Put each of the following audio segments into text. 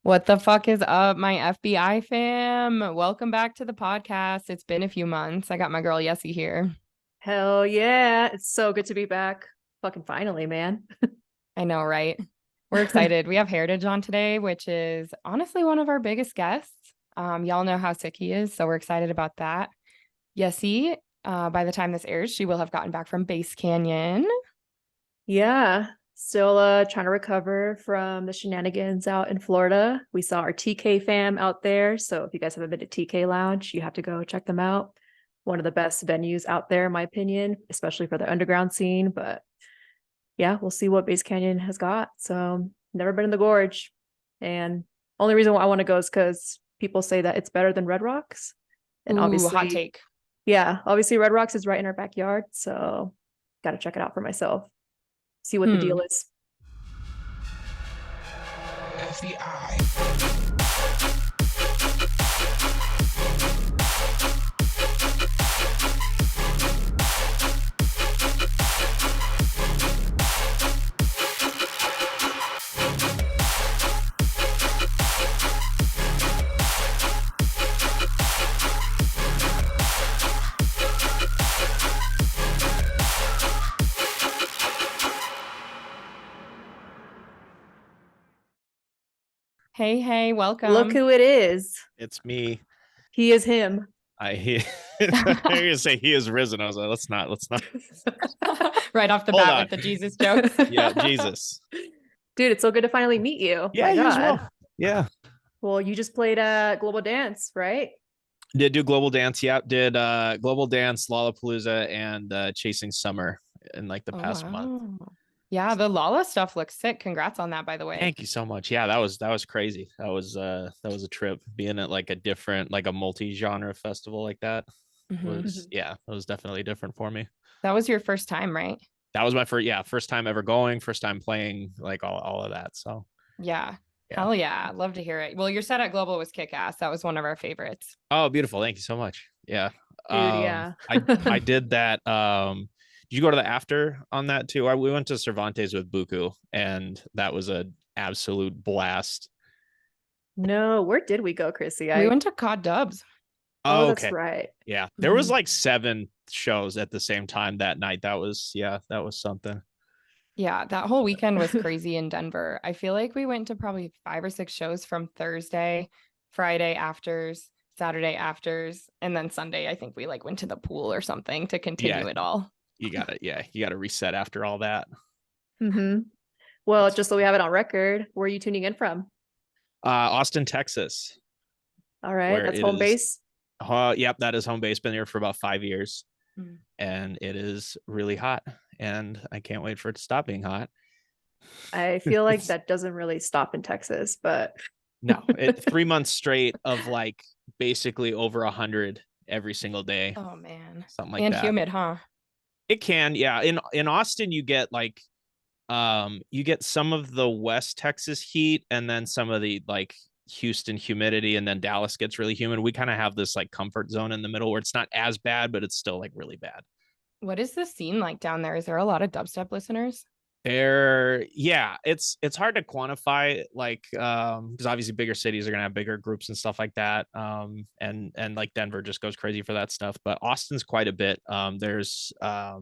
What the fuck is up, my FBI fam? Welcome back to the podcast. It's been a few months. I got my girl Yessie here. Hell yeah. It's so good to be back. Fucking finally, man. I know, right? We're excited. We have Hairitage on today, which is honestly one of our biggest guests. Y'all know how sick he is, so we're excited about that. Yessie, by the time this airs, she will have gotten back from Base Canyon. Yeah. Still trying to recover from the shenanigans out in Florida. We saw our TK fam out there. So if you guys haven't been to TK Lounge, you have to go check them out. One of the best venues out there, in my opinion, especially for the underground scene. But yeah, we'll see what Base Canyon has got. So never been in the gorge. And only reason why I want to go is because people say that it's better than Red Rocks. And Ooh, obviously, hot take. yeah, obviously Red Rocks is right in our backyard. So got to check it out for myself. See what the deal is. FBI. Hey, welcome. Look who it is. It's me. He is him. I gonna say he is risen. I was like, let's not. Right off the Hold bat on. with the Jesus joke. Yeah, Jesus. Dude, it's so good to finally meet you. Yeah, My you as God. well. Yeah. Well, you just played Global Dance, right? Did do Global Dance. Yeah, did Global Dance, Lollapalooza, and Chasing Summer in like the past month. Yeah, the Lala stuff looks sick. Congrats on that, by the way. Thank you so much. Yeah, that was crazy. That was a trip being at like a different, like a multi-genre festival like that. Was that was definitely different for me. That was your first time, right? That was my first time ever going, first time playing, like all of that. So yeah. Hell yeah. Love to hear it. Well, your set at Global was kick-ass. That was one of our favorites. Oh, beautiful. Thank you so much. Yeah. Dude, yeah. I did that. Did you go to the after on that too? We went to Cervantes with Buku, and that was an absolute blast. No, where did we go, Chrissy? We went to COD Dubs. Oh, that's right. Yeah. There was like 7 shows at the same time that night. That was something. Yeah, that whole weekend was crazy in Denver. I feel like we went to probably 5 or 6 shows from Thursday, Friday afters, Saturday afters, and then Sunday. I think we like went to the pool or something to continue it all. You got to reset after all that. Well, just so we have it on record, where are you tuning in from? Austin, Texas. All right, that's home base. Yep, that is home base. Been here for about 5 years, and it is really hot, and I can't wait for it to stop being hot. I feel like that doesn't really stop in Texas, but no, 3 months straight of like basically over 100 every single day. Oh man, something like that. And humid, huh? It can, yeah. In Austin, you get like, you get some of the West Texas heat, and then some of the like Houston humidity, and then Dallas gets really humid. We kind of have this like comfort zone in the middle where it's not as bad, but it's still like really bad. What is the scene like down there? Is there a lot of dubstep listeners? It's hard to quantify, like, because obviously bigger cities are gonna have bigger groups and stuff like that. And like Denver just goes crazy for that stuff, but Austin's quite a bit. There's a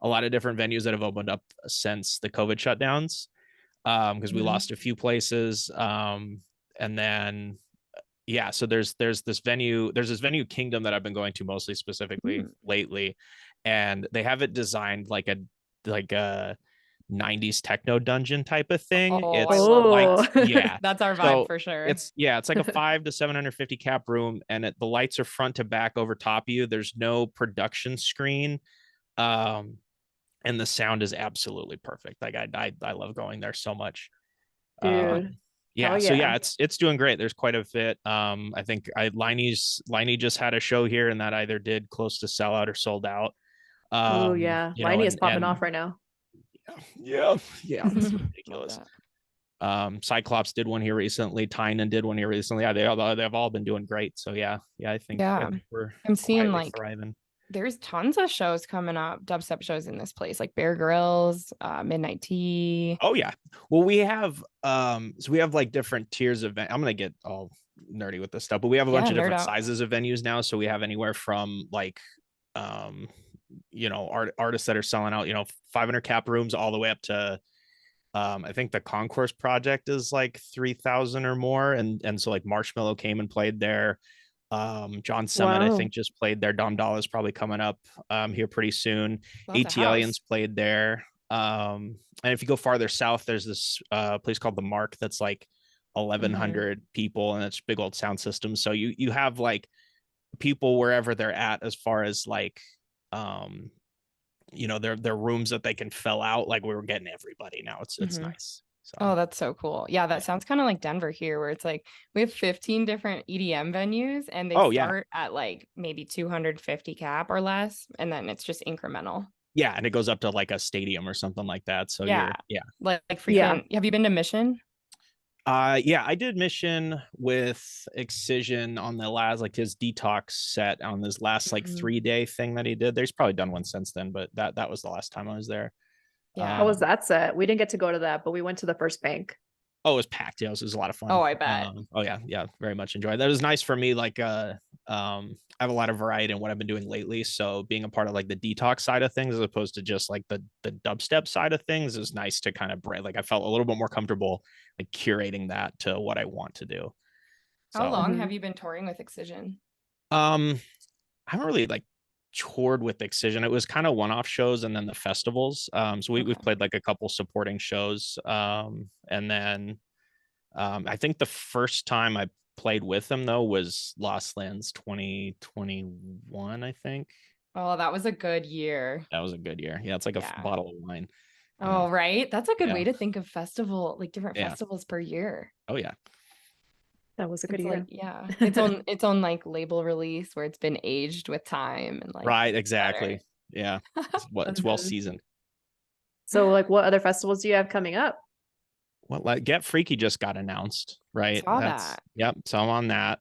lot of different venues that have opened up since the COVID shutdowns, because we lost a few places. And then so there's this venue Kingdom that I've been going to mostly specifically lately, and they have it designed like a 90s techno dungeon type of thing. That's our vibe for sure. It's like a 500 to 750 cap room, and the lights are front to back over top of you. There's no production screen, and the sound is absolutely perfect. Like I love going there so much. Dude. It's doing great. There's quite a bit. I think Liney just had a show here, and that either did close to sell out or sold out. Liney is popping off right now. Yeah, it's ridiculous. Cyclops did one here recently. Tynan did one here recently. Yeah, they've all been doing great. So I think I'm seeing like thriving. there's tons of shows coming up, dubstep shows in this place, like Bear Grylls, Midnight Tea. Oh yeah. Well, we have so we have like different tiers of I'm gonna get all nerdy with this stuff, but we have a bunch of different sizes of venues now. So we have anywhere from like artists that are selling out 500 cap rooms all the way up to I think the Concourse project is like 3,000 or more, and so like Marshmello came and played there. John Summit, I think, just played there. Dom Dolla is probably coming up here pretty soon. ATLians played there. And if you go farther south, there's this place called the Mark that's like 1,100 people, and it's big old sound system. So you have like people wherever they're at as far as like their rooms that they can fill out. Like we were getting everybody now. It's nice. So. Oh, that's so cool. Yeah, that sounds kind of like Denver here, where it's like we have 15 different EDM venues, and they start at like maybe 250 cap or less, and then it's just incremental. Yeah, and it goes up to like a stadium or something like that. So like freaking. Have you been to Mission? Yeah, I did Mission with Excision on the last, like his detox set on this last like 3-day thing that he did. There's probably done one since then, but that was the last time I was there. Yeah. How was that set? We didn't get to go to that, but we went to the first bank. Oh, it was packed. Yeah, it was a lot of fun. Oh, I bet. Yeah, very much enjoyed. That was nice for me. Like, I have a lot of variety in what I've been doing lately. So being a part of like the detox side of things, as opposed to just like the dubstep side of things, is nice to kind of like I felt a little bit more comfortable like curating that to what I want to do. How long have you been touring with Excision? I haven't really like toured with Excision. It was kind of one-off shows and then the festivals. So we've played like a couple supporting shows. And then I think the first time I played with them though was Lost Lands 2021, I think. Oh, that was a good year. That was a good year. Yeah, it's like a bottle of wine. Oh, right. That's a good way to think of different festivals per year. Oh yeah. That was a good year. Like, its own like label release where it's been aged with time and like right, exactly. Yeah. It's well seasoned. So like what other festivals do you have coming up? Well, like Get Freaky just got announced, right? Saw that. Yep. So I'm on that.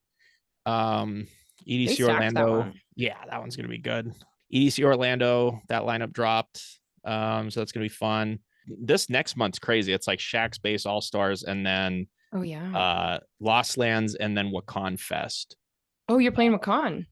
EDC Orlando. That one's gonna be good. EDC Orlando, that lineup dropped. So that's gonna be fun. This next month's crazy. It's like Shaq's Base All Stars, and then Lost Lands, and then Wakan Fest. Oh, you're playing Wakan?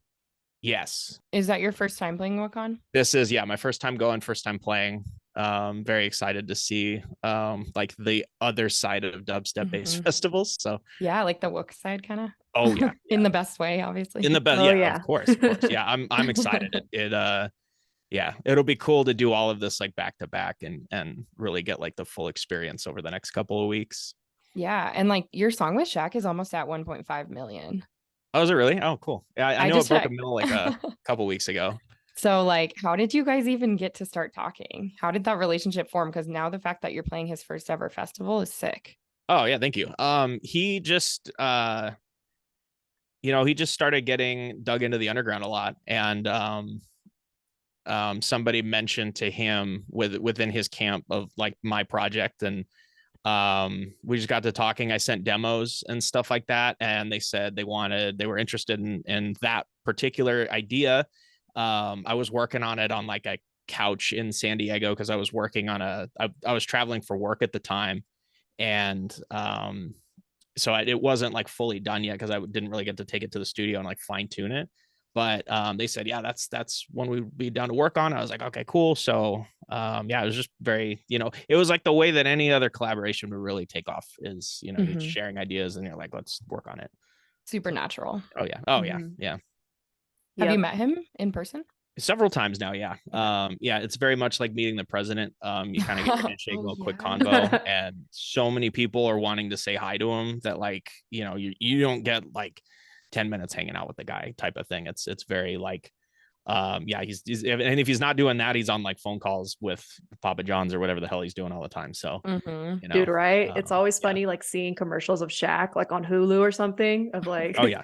Yes. Is that your first time playing Wakan? This is my first time going, first time playing. Very excited to see like the other side of dubstep based festivals. So like the Wook side kind of. Oh yeah. In the best way, obviously. In the best, of course. Yeah, I'm excited. It'll be cool to do all of this like back to back and really get like the full experience over the next couple of weeks. Yeah, and like your song with Shaq is almost at 1.5 million. Oh, is it really? Oh, cool. Yeah, I know it broke a mill like a couple weeks ago. So like, how did you guys even get to start talking? How did that relationship form? Because now the fact that you're playing his first ever festival is sick. Oh yeah, thank you. He just he just started getting dug into the underground a lot, and somebody mentioned to him within his camp of like my project, and we just got to talking. I sent demos and stuff like that, and they said they were interested in that particular idea. I was working on it on like a couch in San Diego because I was working on I was traveling for work at the time, and so it wasn't like fully done yet because I didn't really get to take it to the studio and like fine tune it. But they said, yeah, that's when we'd be down to work on. I was like, okay, cool. So it was just very, it was like the way that any other collaboration would really take off is, you're sharing ideas and you're like, let's work on it. Supernatural. Oh yeah. Yeah. Have you met him in person? Several times now, yeah. It's very much like meeting the president. You kind of get your handshake, a little quick convo, and so many people are wanting to say hi to him that like, you don't get like 10 minutes hanging out with the guy type of thing. It's very like, he's and if he's not doing that, he's on like phone calls with Papa John's or whatever the hell he's doing all the time. So, dude, right? It's always funny like seeing commercials of Shaq like on Hulu or something of like, oh yeah.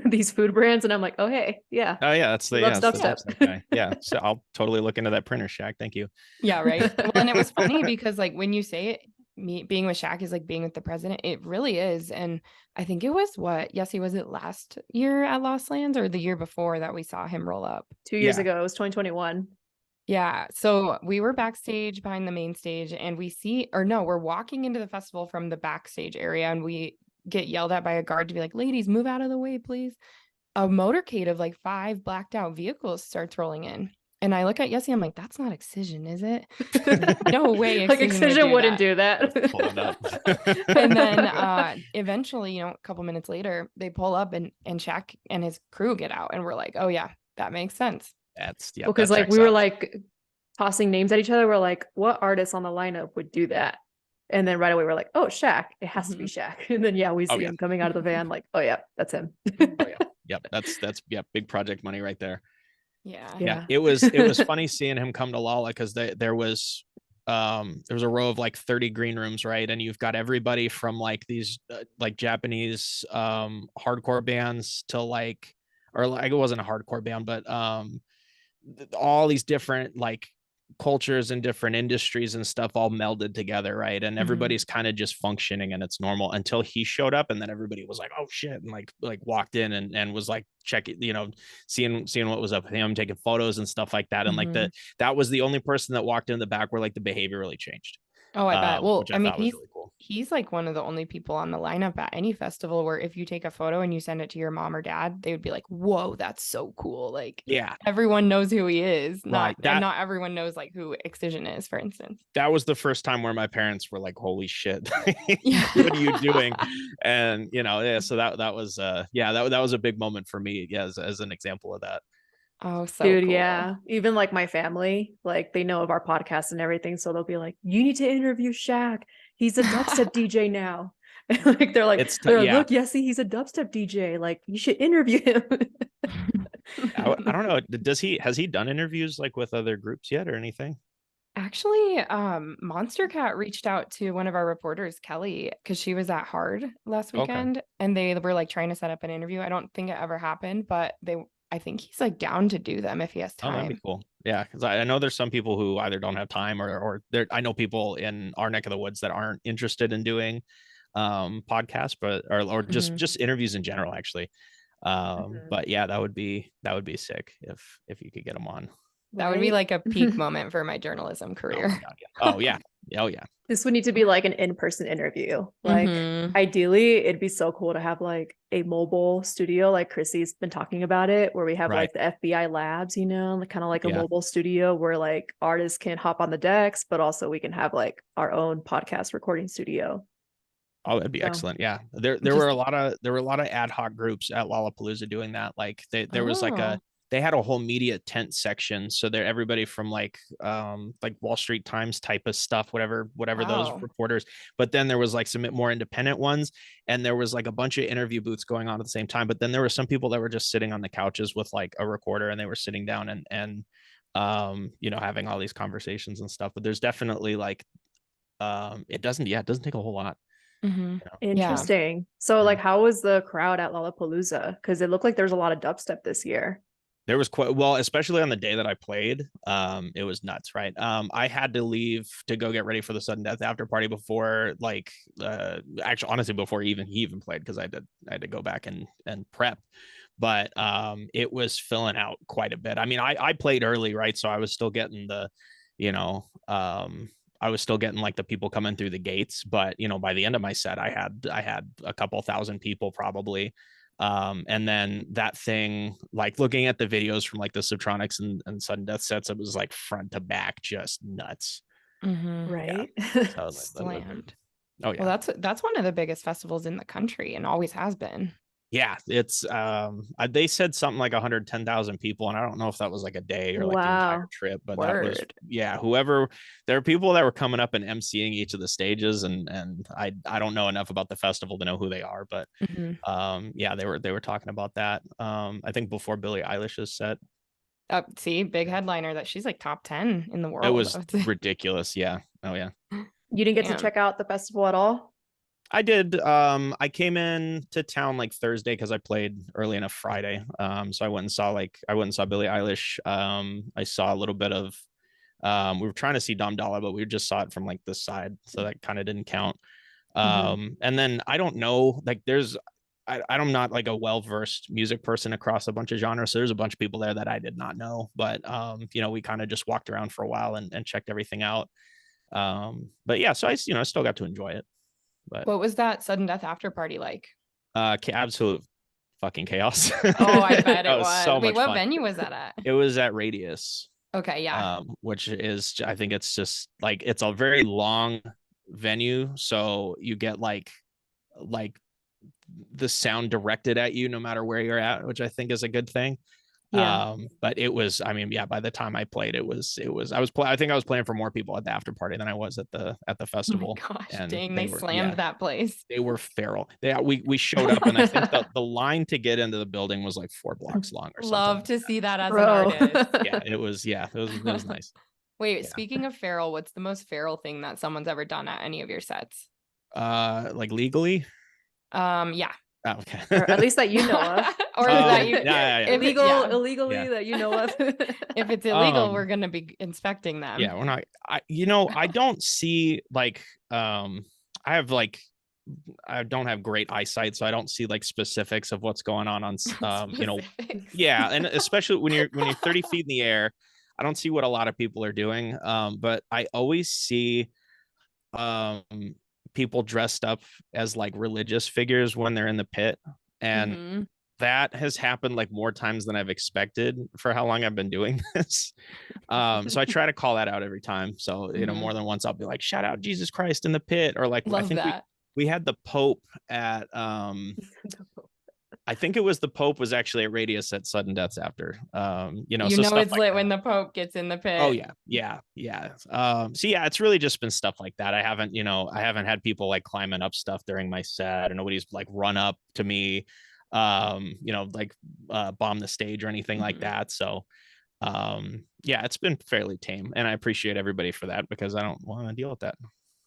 These food brands, and I'm like, oh hey, yeah. Oh yeah, that's the dubstep guy. Yeah, so I'll totally look into that printer, Shaq. Thank you. Yeah, right. Well, and it was funny because like when you say it, being with Shaq is like being with the president. It really is. And I think it was was it last year at Lost Lands or the year before that we saw him roll up? 2 years ago, it was 2021. Yeah. So we were backstage behind the main stage and we're walking into the festival from the backstage area and we get yelled at by a guard to be like, ladies, move out of the way, please. A motorcade of like 5 blacked out vehicles starts rolling in. And I look at Yessie, I'm like, that's not Excision, is it? No way. Like Excision wouldn't do that. Pulling up. And then eventually, a couple minutes later, they pull up and Shaq and his crew get out. And we're like, oh yeah, that makes sense. Because like we were like tossing names at each other. We're like, what artists on the lineup would do that? And then right away we're like, oh, Shaq. It has to be Shaq. And then we see him coming out of the van. Like, oh yeah, that's him. Yep, that's big project money right there. Yeah. It was funny seeing him come to Lala because there was a row of like 30 green rooms, right? And you've got everybody from like these like Japanese hardcore bands to like it wasn't a hardcore band, but all these different like cultures and different industries and stuff all melded together, right? And everybody's kind of just functioning and it's normal until he showed up, and then everybody was like, oh shit, and like walked in and was like checking, seeing what was up with him, taking photos and stuff like that. And like that was the only person that walked in the back where like the behavior really changed. Oh, I bet. Well, I mean, was really cool. He's like one of the only people on the lineup at any festival where if you take a photo and you send it to your mom or dad, they would be like, whoa, that's so cool. Like, yeah, everyone knows who he is. Right. And not everyone knows like who Excision is, for instance. That was the first time where my parents were like, holy shit, what are you doing? And, so that was, that was a big moment for me as an example of that. Oh, so dude, cool. yeah. Even like my family, like they know of our podcast and everything. So they'll be like, you need to interview Shaq. He's a dubstep DJ now. And like they're like, look, Yessie, he's a dubstep DJ. Like, you should interview him. I don't know. Has he done interviews like with other groups yet or anything? Actually, Monster Cat reached out to one of our reporters, Kelly, because she was at Hard last weekend and they were like trying to set up an interview. I don't think it ever happened, but I think he's like down to do them if he has time. Oh, that'd be cool. Yeah, because I know there's some people who either don't have time or I know people in our neck of the woods that aren't interested in doing podcasts, but or just interviews in general, actually. But yeah, that would be sick if you could get them on. That would be like a peak moment for my journalism career. Oh yeah. Oh yeah. This would need to be like an in-person interview. Like ideally it'd be so cool to have like a mobile studio, like Chrissy's been talking about it, where we have like the FBI labs, like kind of like a mobile studio where like artists can hop on the decks, but also we can have like our own podcast recording studio. Oh, that'd be excellent. Yeah. There were a lot of ad hoc groups at Lollapalooza doing that. Like there was like they had a whole media tent section. So there, everybody from like Wall Street Times type of stuff, whatever those reporters, but then there was like some more independent ones. And there was like a bunch of interview booths going on at the same time. But then there were some people that were just sitting on the couches with like a recorder and they were sitting down and having all these conversations and stuff. But there's definitely like, it doesn't take a whole lot. Interesting. So like, how was the crowd at Lollapalooza? Because it looked like there's a lot of dubstep this year. There was quite especially on the day that I played. It was nuts, right? I had to leave to go get ready for the sudden death after party before, like, actually, honestly, before he even played, because I had to go back and prep. But it was filling out quite a bit. I mean, I played early, right? So I was still getting the, I was still getting like the people coming through the gates. But by the end of my set, I had a couple thousand people probably. And then that thing, like looking at the videos from like the Subtronics and Sudden Death sets, it was like front to back, just nuts. Right. Yeah. Slammed. Oh yeah. Well, that's one of the biggest festivals in the country and always has been. Yeah, it's they said something like 110,000 people, and I don't know if that was like a day or like the entire trip, but that was there are people that were coming up and emceeing each of the stages, and I don't know enough about the festival to know who they are, but they were talking about that. I think before Billie Eilish's set. See, big headliner that she's like top 10 in the world. It was ridiculous. Yeah. Oh yeah. You didn't get to check out the festival at all? I did. I came in to town like Thursday because I played early enough Friday. So I went and saw Billie Eilish. I saw a little bit of We were trying to see Dom Dalla, but we just saw it from like the side, so that kind of didn't count. Mhm. And then I don't know, like I'm not like a well-versed music person across a bunch of genres. So there's a bunch of people there that I did not know, but we kind of just walked around for a while and checked everything out. But yeah, so I still got to enjoy it. But What was that sudden death after party like? absolute fucking chaos. Oh, I bet That it was was. so Wait, much what fun. venue was that at? It was at Radius, Okay, yeah. which is, I think it's just like, it's a very long venue, so you get like the sound directed at you no matter where you're at, which I think is a good thing. Yeah. But it was, I mean, yeah, by the time I played, I think I was playing for more people at the after party than I was at the Oh my festival. gosh, And dang, they slammed that place. they were feral. We showed up, and I think the line to get into the building was like 4 blocks long or something Love like to that. see that as an Bro. artist. It was nice. Wait, Yeah. speaking of feral, what's the most feral thing that someone's ever done at any of your sets? Like legally. Yeah. Oh, okay. Or at least that you know of. Or that you yeah. if it- Illegal, yeah. illegally Yeah. that you know of. If it's illegal, Um, we're gonna be inspecting them. Yeah, we're not. I don't see like I don't have great eyesight, so I don't see like specifics of what's going on Specifics. yeah, and especially when you're 30 feet in the air, I don't see what a lot of people are doing. But I always see um people dressed up as like religious figures when they're in the pit, and Mhm. that has happened like more times than I've expected for how long I've been doing this. So I try to call that out every time. So, Mhm. more than once I'll be like, shout out Jesus Christ in the pit. Or like, I Love think that. we had the Pope at, I think it was the Pope was actually at Radius at Sudden Deaths after, You so know stuff it's like lit that. when the Pope gets in the Oh pit. yeah. So yeah, it's really just been stuff like that. I haven't had people like climbing up stuff during my set, or nobody's like run up to me, like bomb the stage or anything like Mhm. that. So yeah, it's been fairly tame, and I appreciate everybody for that, because I don't want to deal with that.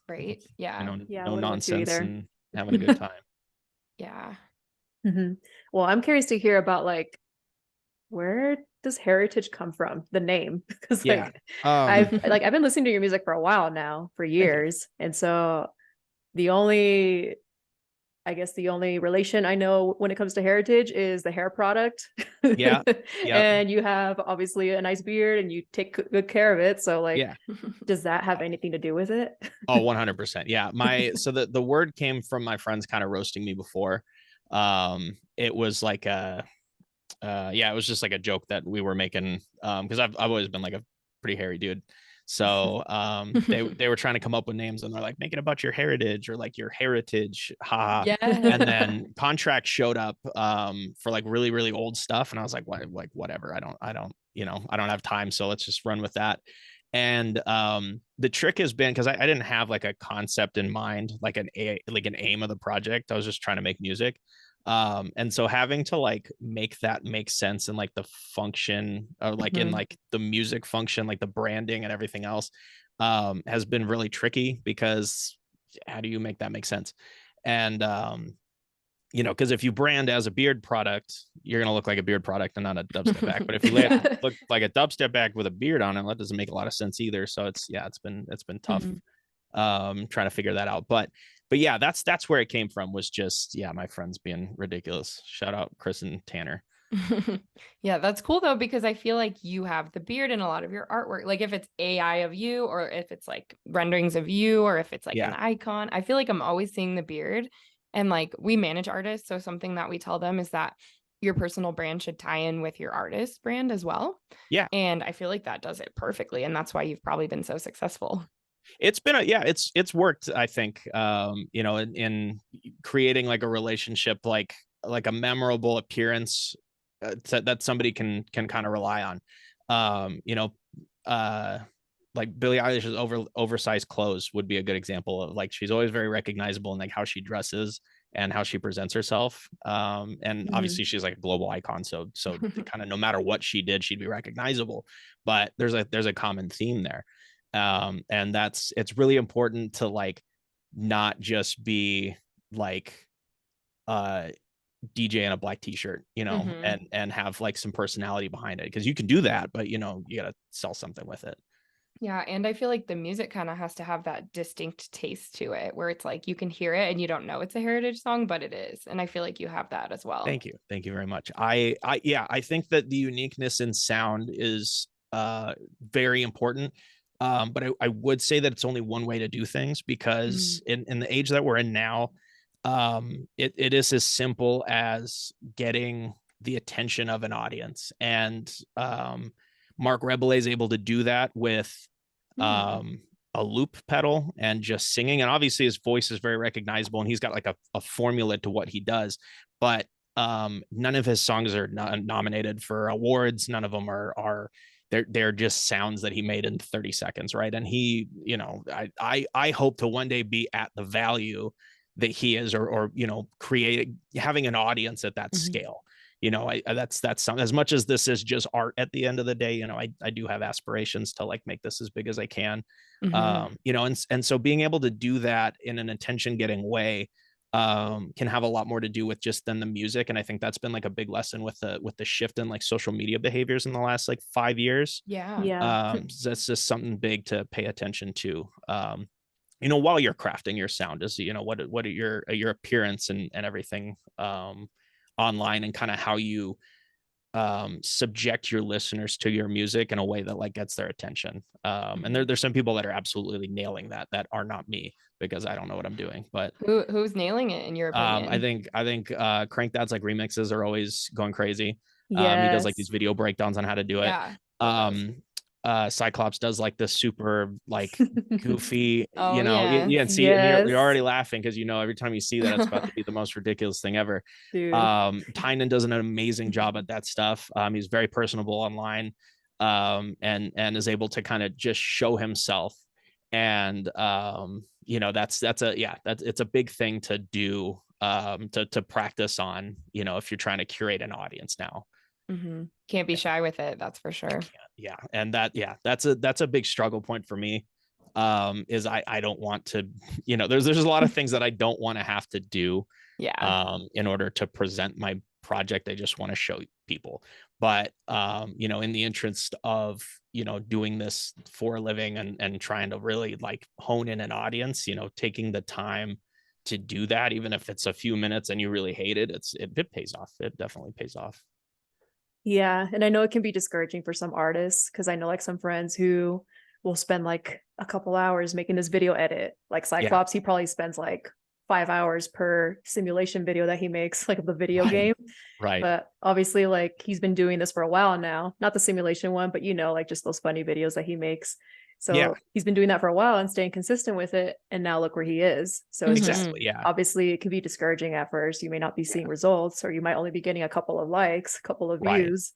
Right. Yeah. Yeah, I No wouldn't want to nonsense either. and having a good time. Yeah. Mhm. Well, I'm curious to hear about like where does Heritage come from? The name, because Yeah. like Um, I've been listening to your music for a while now, for thank you. years, and so the only I guess the only relation I know when it comes to Heritage is the hair product. Yeah. Yeah. And you have obviously a nice beard and you take good care of it. So like, Yeah. does that have anything to do with it? Oh, 100%. Yeah. So the word came from my friends kind of roasting me before. It was like it was just like a joke that we were making, because I've always been like a pretty hairy dude. So they were trying to come up with names, and they're like, make it about your heritage, or like your heritage, haha. And Yeah. then contracts showed up for like really really old stuff, and I was like, what, like whatever, I don't I don't have time, so let's just run with that. And the trick has been, because I didn't have like a concept in mind, like an aim of the project. I was just trying to make music. And so having to like make that make sense in like the function, or like in Mhm. like the music function, like the branding and everything else, has been really tricky, because how do you make that make sense? And because if you brand as a beard product, you're gonna look like a beard product and not a dubstep act. But if you Yeah. look like a dubstep act with a beard on it, that doesn't make a lot of sense either. So it's been tough Mhm. trying to figure that out. But yeah, that's where it came from, was just, yeah, my friends being ridiculous. Shout out Chris and Tanner. Yeah, that's cool though, because I feel like you have the beard in a lot of your artwork. Like if it's AI of you, or if it's like renderings of you, or if it's like an Yeah. icon, I feel like I'm always seeing the beard. And like we manage artists, so something that we tell them is that your personal brand should tie in with your artist brand as well. Yeah. And I feel like that does it perfectly. And that's why you've probably been so successful. It's been it's worked, I think, in creating like a relationship, like a memorable appearance, that somebody can kind of rely on. um you know like Billie Eilish's oversized clothes would be a good example of, like, she's always very recognizable in like how she dresses and how she presents herself. And Mhm. obviously she's like a global icon, so kind of no matter what she did, she'd be recognizable. But there's a common theme there. And it's really important to like not just be like uh DJ in a black t-shirt, Mhm. and have like some personality behind it, because you can do that, but you gotta sell something with it. Yeah, and I feel like the music kind of has to have that distinct taste to it where it's like you can hear it and you don't know it's a Heritage song, but it is. And I feel like you have that as well. Thank you. Thank you very much. Yeah, I think that the uniqueness in sound is very important. But I would say that it's only one way to do things, because Mm. in the age that we're in now, it is as simple as getting the attention of an audience. And Mark Rebele is able to do that with Hmm. a loop pedal and just singing. And obviously his voice is very recognizable and he's got like a formula to what he does. But none of his songs are nominated for awards. None of them are they're just sounds that he made in 30 seconds, right? And he, you know, I hope to one day be at the value that he is, or you know, creating, having an audience at that Hmm. scale. You know, that's something. As much as this is just art at the end of the day, you know, I do have aspirations to like make this as big as I can. Hmm. You know, and so being able to do that in an attention getting way can have a lot more to do with just than the music. And I think that's been like a big lesson with the shift in like social media behaviors in the last like 5 years. Yeah. Yeah. So that's just something big to pay attention to. You know, while you're crafting your sound, is, you know, what are your appearance and everything online, and kind of how you subject your listeners to your music in a way that like gets their attention. And there's some people that are absolutely nailing that are not me, because I don't know what I'm doing. But Who's nailing it in your I opinion? think Crank Dad's like remixes are always going crazy. He does like these Yes. video breakdowns on how to do it. Yeah. Love those. Um, Cyclops does like the super like goofy, Oh you know, yes. yeah, and see, and you're Yes, already laughing because you know every time you see that it's about to be the most ridiculous thing ever. dude. Tynan does an amazing job at that stuff. He's very personable online, and is able to kind of just show himself. And you know, that's it's a big thing to do, to practice on, you know, if you're trying to curate an audience now. Can't be shy with it, that's for sure. Yeah, and that's a big struggle point for me. Is I don't want to, you know, there's a lot of things that I don't want to have to do Yeah. in order to present my project. I just want to show people. But you know, in the interest of, you know, doing this for a living, and trying to really like hone in an audience, you know, taking the time to do that, even if it's a few minutes and you really hate it, it pays off. It definitely pays off. Yeah, and I know it can be discouraging for some artists because I know like some friends who will spend like a couple hours making this video edit. Like Yeah. Cyclops, he probably spends like 5 hours per simulation video that he makes, like of the video Right. game. Right. But obviously, like he's been doing this for a while now, not the simulation one, but you know, like just those funny videos that he makes. Yeah. So he's been doing that for a while and staying consistent with it. And now look where he is. So it's just Exactly. Yeah. obviously it can be discouraging at first. You may not be seeing results, or you might only be getting a couple of likes, a couple of Right. views.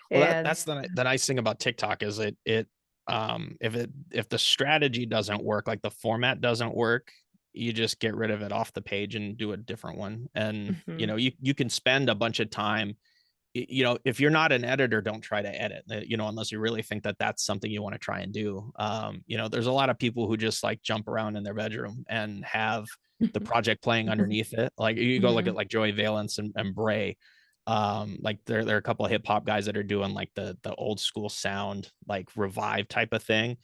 Well, And that's the nice thing about TikTok is if the strategy doesn't work, like the format doesn't work, you just get rid of it off the page and do a different one. And you Mhm. know, you can spend a bunch of time. You know, if you're not an editor, don't try to edit. You know, unless you really think that that's something you want to try and do. You know, there's a lot of people who just like jump around in their bedroom and have the project playing underneath it. Like you go look at Mhm. like Joey Valence and Bray. Like there are a couple of hip hop guys that are doing like the old school sound, like revive type of thing.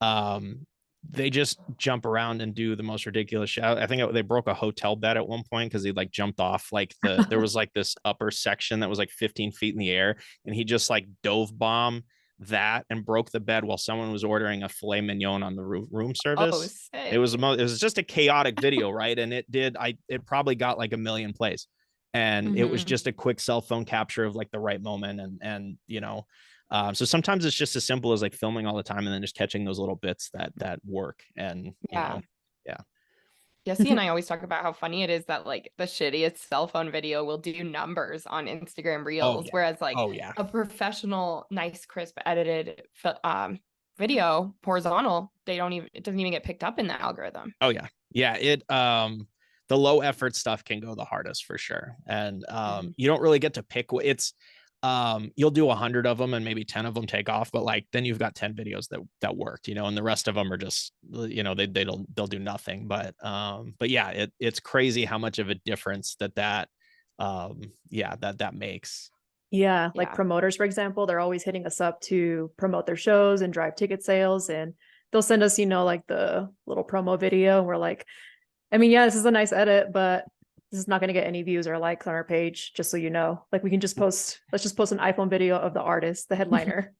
um they just jump around and do the most ridiculous shit. I think they broke a hotel bed at one point because he like jumped off like there was like this upper section that was like 15 feet in the air, and he just like dove bomb that and broke the bed while someone was ordering a filet mignon on the room Oh, service. It sick. was it was just a chaotic video, right? And it probably got like 1 million plays, and it was Mhm. just a quick cell phone capture of like the right moment. And you know, so sometimes it's just as simple as like filming all the time and then just catching those little bits that work. And you Yeah. know, yeah. Jesse and I always talk about how funny it is that like the shittiest cell phone video will do numbers on Instagram Oh Reels, yeah. whereas like Oh yeah. a professional, nice, crisp, edited video horizontal, it doesn't even get picked up in the algorithm. Oh yeah. Yeah. The low effort stuff can go the hardest for sure. And Mhm. you don't really get to pick what it's. You'll do 100 of them and maybe 10 of them take off, but like then you've got 10 videos that worked, you know, and the rest of them are just, you know, they'll do nothing. But yeah, it's crazy how much of a difference that yeah, that makes. Yeah, like Yeah. promoters, for example, they're always hitting us up to promote their shows and drive ticket sales. And they'll send us, like the little promo video. And we're like, I mean, yeah, this is a nice edit, but this is not going to get any views or likes on our page, just so you know. Like we can just let's just post an iPhone video of the artist, the headliner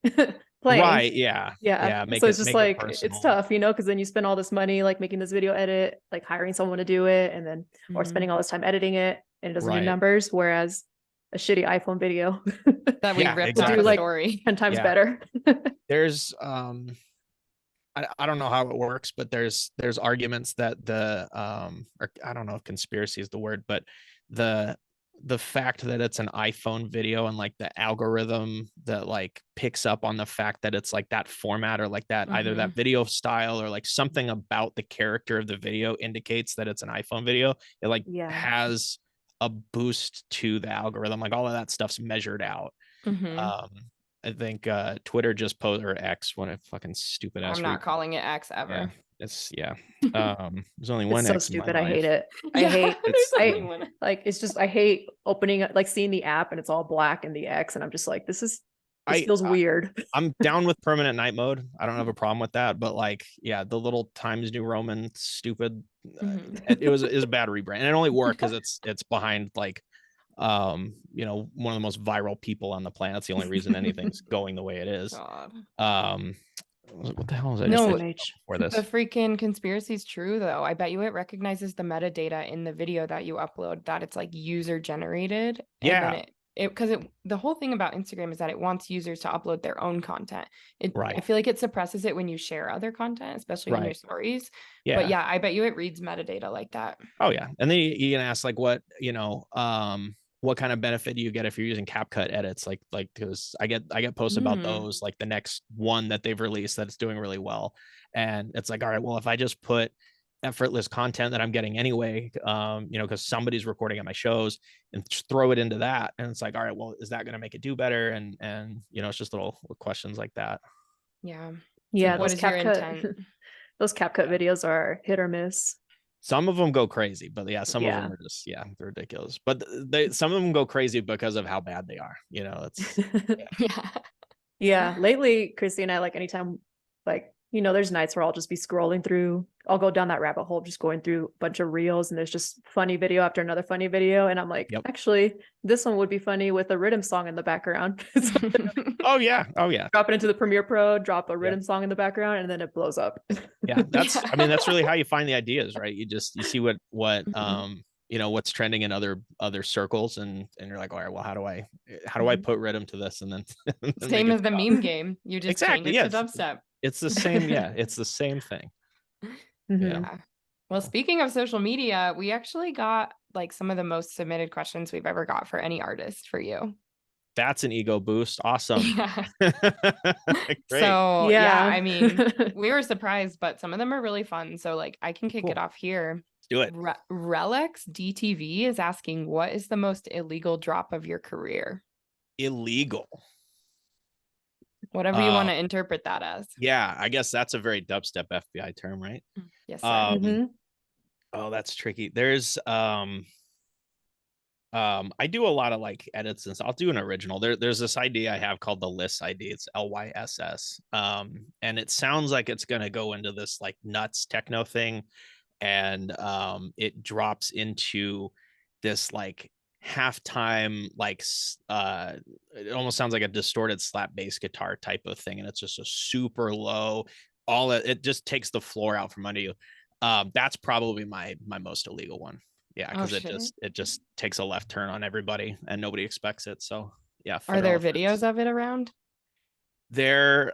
playing. Right. Yeah. Yeah. Yeah. So it's just Make it like, it's personal. tough, because then you spend all this money like making this video edit, like hiring someone to do it, and then, or Mhm. spending all this time editing it, and it doesn't do Right. numbers. Whereas a shitty iPhone video That we Yeah, ripped will off do a like story. 10 times Yeah. better. There's I don't know how it works, but there's arguments that or I don't know if conspiracy is the word, but the fact that it's an iPhone video and like the algorithm that like picks up on the fact that it's like that format or like that either that video style or like something about the character of the video indicates that it's an iPhone video. It like Yeah. has a boost to the algorithm. Like all of that stuff's measured out. Mhm. I think Twitter just posted, or X, what a fucking stupid ass. I'm not calling it X Yeah, ever. it's there's only It's one so X in my stupid. I hate life. it. I Yeah, hate there's I only one. like it's just I hate opening like seeing the app and it's all black and the X, and I'm just like, this feels weird. I'm down with permanent night mode. I don't have a problem with that, but like, yeah, the little Times New Roman stupid. It was a bad rebrand, and it only worked because it's behind like one of the most viral people on the planet. It's the only reason anything's going the way it is. God. What the hell was I No, just saying before the this? freaking conspiracy is true though. I bet you it recognizes the metadata in the video that you upload, that it's like user generated. And then Yeah. the whole thing about Instagram is that it wants users to upload their own content. I Right. feel like it suppresses it when you share other content, especially in your Right. stories. Yeah. But yeah, I bet you it reads metadata like that. Oh yeah. And then you can ask like what kind of benefit do you get if you're using CapCut edits? Like because I get posts about those, like the next one that they've released that's doing really well. And it's like, all right, well, if I just put effortless content that I'm getting anyway, because somebody's recording at my shows and just throw it into that. And it's like, all right, well, is that gonna make it do better? And it's just little questions like that. Yeah. Yeah, Like, what those is your CapCut intent? those CapCut videos are hit or miss. Some of them go crazy, but yeah, some of Yeah. them are just they're ridiculous. But some of them go crazy because of how bad they are. It's Yeah. Yeah. Lately, Christy and I, like anytime, like, there's nights where I'll just be scrolling through, I'll go down that rabbit hole, just going through a bunch of reels, and there's just funny video after another funny video. And I'm like, Yep. actually, this one would be funny with a rhythm song in the background. Oh yeah. Drop it into the Premiere Pro, drop a rhythm song in the background, and then it blows up. Yeah. That's really how you find the ideas, right? You see what what's trending in other circles, and you're like, all right, well, how do I put rhythm to this? And then same as the meme game. You just exactly change it to dubstep. It's the same. Yeah, it's the same thing. Yeah. Well, speaking of social media, we actually got like some of the most submitted questions we've ever got for any artist for you. That's an ego boost. Awesome. Yeah. Great. So yeah, I mean, we were surprised, but some of them are really fun. So like I can kick it off here. Do it. Relics DTV is asking, what is the most illegal drop of your career? Illegal. Whatever you want to interpret that as. Yeah, I guess that's a very dubstep FBI term, right? Yes, sir. Oh, that's tricky. There's I do a lot of like edits and stuff. I'll do an original. There's this idea I have called the Lyss ID. It's LYSS. And it sounds like it's gonna go into this like nuts techno thing. And it drops into this like halftime, like it almost sounds like a distorted slap bass guitar type of thing, and it's just a super low, it just takes the floor out from under you. That's probably my most illegal one. Yeah, because it just takes a left turn on everybody and nobody expects it. So yeah. Are there videos of it around? There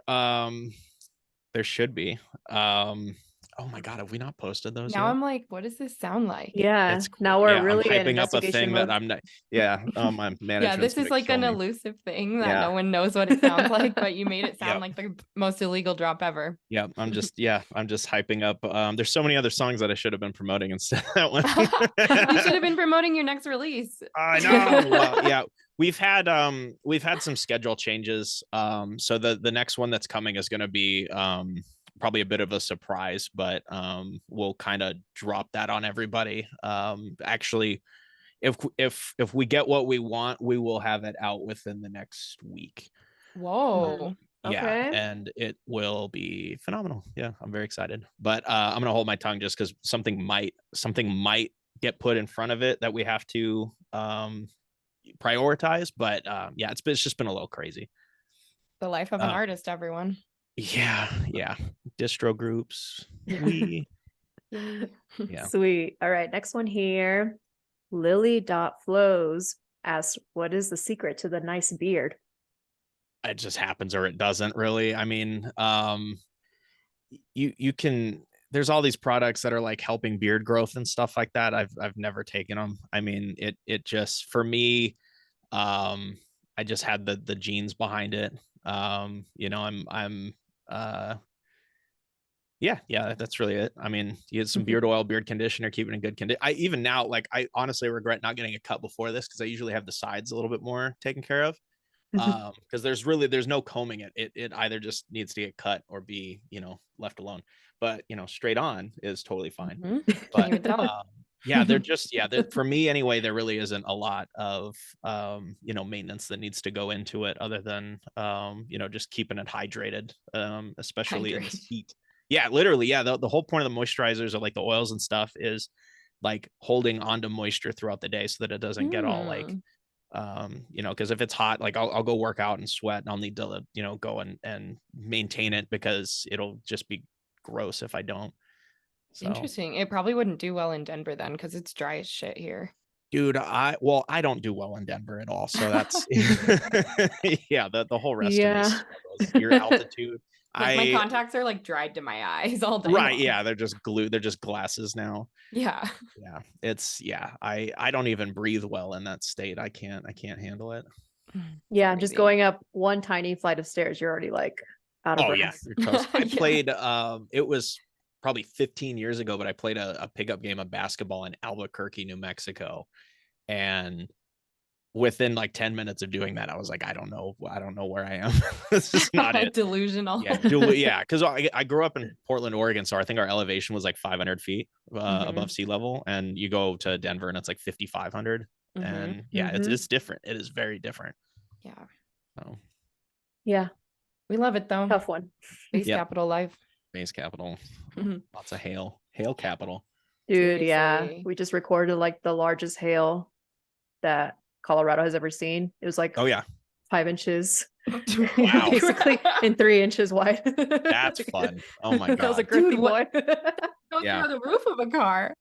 should be. Oh my god, have we not posted those now yet? I'm like, what does this sound like? Yeah, it's cool. Now we're really I'm hyping up a thing mode. that I'm not. Yeah, my manager. Yeah, this is like an elusive thing that no one knows what it sounds like, but you made it sound like the most illegal drop ever. Yeah, I'm just hyping up. There's so many other songs that I should have been promoting instead of that one. You should have been promoting your next release. I know. Well, yeah, we've had some schedule changes. So the next one that's coming is going to be probably a bit of a surprise, but we'll kind of drop that on everybody. Actually, if we get what we want, we will have it out within the next week. Whoa. Yeah, Okay. and it will be phenomenal. Yeah, I'm very excited. But I'm gonna hold my tongue just because something might get put in front of it that we have to prioritize. But yeah, it's just been a little crazy. The life of an artist, everyone. Yeah. Distro groups. Yeah. Sweet. All right, next one here. Lily.flows asks, what is the secret to the nice beard? It just happens or it doesn't really. I mean, you can, there's all these products that are like helping beard growth and stuff like that. I've never taken them. I mean, it just, for me, I just had the genes behind it. You know, I'm yeah, that's really it. I mean, you get some beard oil, beard conditioner, keep it in good condition. I even now, like, I honestly regret not getting a cut before this because I usually have the sides a little bit more taken care of. Because there's no combing it. It either just needs to get cut or be, you know, left alone. But you know, straight on is totally fine. But yeah, they're just for me anyway, there really isn't a lot of you know, maintenance that needs to go into it other than you know, just keeping it hydrated, especially in this heat. Yeah, literally. Yeah, the whole point of the moisturizers or like the oils and stuff is like holding onto moisture throughout the day so that it doesn't get all like you know, because if it's hot, like I'll go work out and sweat and I'll need to, you know, go and maintain it because it'll just be gross if I don't. So. Interesting. It probably wouldn't do well in Denver then because it's dry as shit here. Dude, I don't do well in Denver at all. So that's yeah, the whole rest of me struggles. Your altitude. Like my contacts are like dried to my eyes all day. Right. long. Yeah. They're just glue. They're just glasses now. Yeah. Yeah. It's I don't even breathe well in that state. I can't handle it. Yeah. Just going up one tiny flight of stairs, you're already like out of breath. Yeah. You're toast. I played, it was probably 15 years ago, but I played a pickup game of basketball in Albuquerque, New Mexico. And within like 10 minutes of doing that, I was like, I don't know where I am. This is not it. Delusional. Yeah, because I grew up in Portland, Oregon, so I think our elevation was like 500 feet above sea level, and you go to Denver and it's like 5,500, and it's different. It is very different. Yeah. So yeah, we love it though. Tough one. Base capital life. Base capital. Lots of hail capital. Dude, Seriously. yeah, we just recorded like the largest hail that Colorado has ever seen. It was like 5 inches. Wow. Basically in 3 inches wide. That's fun. Oh my god. That was a grippy boy. Go through the roof of a car.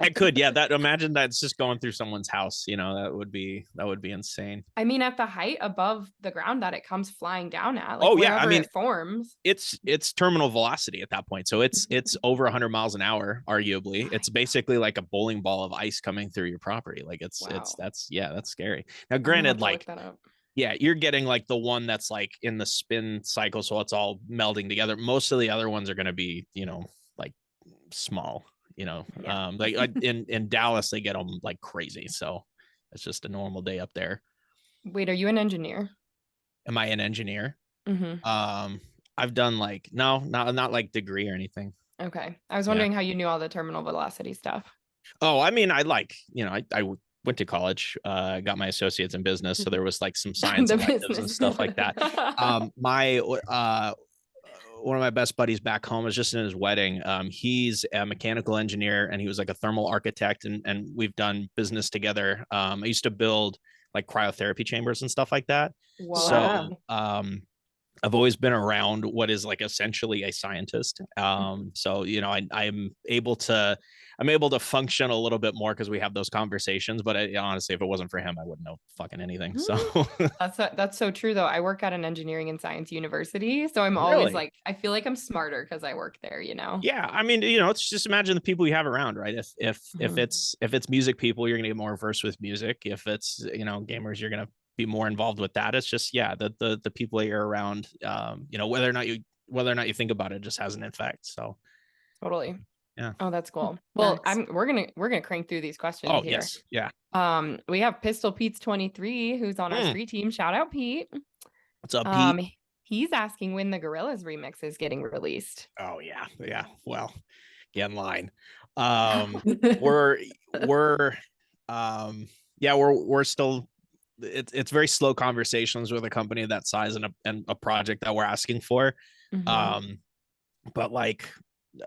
I could, imagine that's just going through someone's house, you know, that would be insane. I mean, at the height above the ground that it comes flying down at, like I mean, it forms. It's terminal velocity at that point. So it's over 100 miles an hour, arguably. It's basically like a bowling ball of ice coming through your property. Like that's scary. Now, granted, like you're getting like the one that's like in the spin cycle, so it's all melding together. Most of the other ones are going to be, you know, like small, you know, like in Dallas, they get them like crazy. So it's just a normal day up there. Wait, are you an engineer? Am I an engineer? I've done like, no, not like degree or anything. Okay. I was wondering how you knew all the terminal velocity stuff. Oh, I mean, I like, you know, I went to college, got my associates in business. So there was like some science electives and stuff like that. One of my best buddies back home was just in his wedding. He's a mechanical engineer and he was like a thermal architect, and we've done business together. I used to build like cryotherapy chambers and stuff like that. Wow. So I've always been around what is like essentially a scientist. So, you know, I'm able to function a little bit more because we have those conversations. But honestly, if it wasn't for him, I wouldn't know fucking anything. So that's so true, though. I work at an engineering and science university, so I'm always like, I feel like I'm smarter because I work there. You know? Yeah, I mean, you know, it's just imagine the people you have around, right? If it's music people, you're gonna get more versed with music. If it's, you know, gamers, you're gonna be more involved with that. It's just the people that you're around, you know, whether or not you think about it, just has an effect. So totally. Yeah. Oh, that's cool. Well, we're gonna crank through these questions here. Yes. Yeah. We have Pistol Pete's 23 who's on our street team. Shout out, Pete. What's up, Pete? He's asking when the Gorillaz remix is getting released. Oh yeah. Well, get in line. We're yeah, we're still, it's very slow conversations with a company that size and a project that we're asking for. Mhm. Um, but like,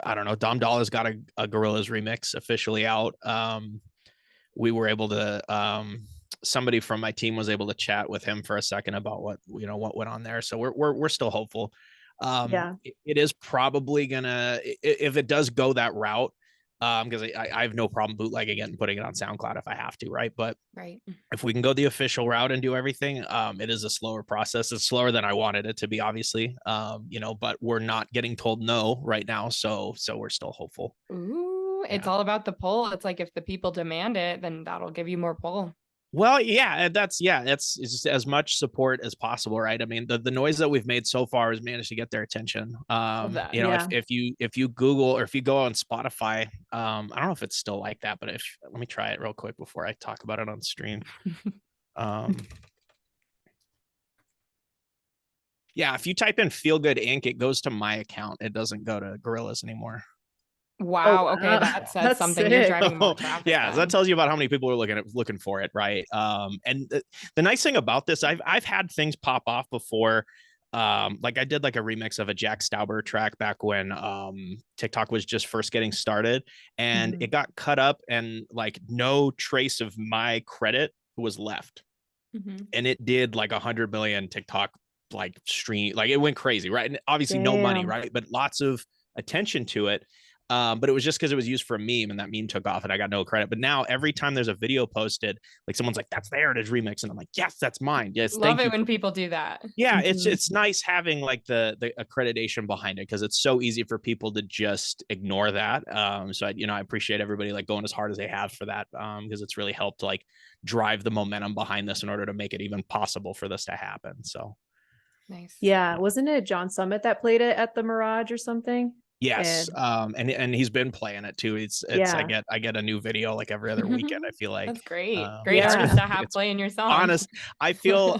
I don't know, Dom Dolla's got a Gorillaz remix officially out. We were able to, somebody from my team was able to chat with him for a second about what, you know, what went on there. So we're still hopeful. Yeah. It is probably gonna, if it does go that route, because I have no problem bootlegging it and putting it on SoundCloud if I have to, right? But Right. if we can go the official route and do everything, it is a slower process. It's slower than I wanted it to be, obviously. You know, but we're not getting told no right now, so we're still hopeful. Ooh, it's Yeah. all about the pull. It's like if the people demand it, then that'll give you more pull. Well, yeah, that's it's just as much support as possible, right? I mean, the noise that we've made so far has managed to get their attention. Love that. You know, Yeah. if you Google or if you go on Spotify, I don't know if it's still like that, but if let me try it real quick before I talk about it on stream. Yeah, if you type in Feel Good Inc., it goes to my account. It doesn't go to Gorillaz anymore. Oh, Wow. Okay, wow. that says That's something. You're sick. driving more traffic Yeah, so that then. tells you about how many people are looking for it, right? And the nice thing about this, I've had things pop off before. Like I did like a remix of a Jack Stauber track back when TikTok was just first getting started, and Mhm. it got cut up, and like no trace of my credit was left, Mhm. and it did like 100 million TikTok like stream, like it went crazy, right? And obviously no money, Damn. right? But lots of attention to it. But it was just because it was used for a meme, and that meme took off, and I got no credit. But now every time there's a video posted, like someone's like, "That's the Hairitage remix," and I'm like, "Yes, that's mine. Yes, Love thank you." it when people do that. Yeah, Mhm. it's nice having like the accreditation behind it, because it's so easy for people to just ignore that. So I appreciate everybody like going as hard as they have for that, because it's really helped like drive the momentum behind this in order to make it even possible for this to happen. So Nice. Yeah. Wasn't it John Summit that played it at the Mirage or something? yes, And and he's been playing it too. It's yeah. I get a new video like every other weekend, I feel like. That's great. Great It's artist Yeah. to have it's playing your song. honest. I feel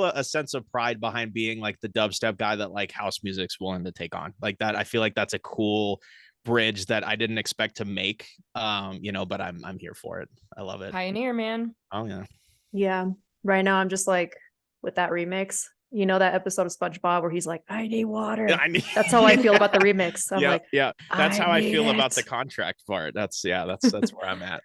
a sense of pride behind being like the dubstep guy that like house music's willing to take on, like that. I feel like that's a cool bridge that I didn't expect to make. But I'm here for it. I love it. Pioneer, man. Oh yeah. Yeah. Right now I'm just like with that remix. You know that episode of SpongeBob where he's like, I need Yeah, water. I need, That's how I feel about the remix. I'm yeah, like, yeah. That's I how I need feel about the it. contract part. That's where I'm at.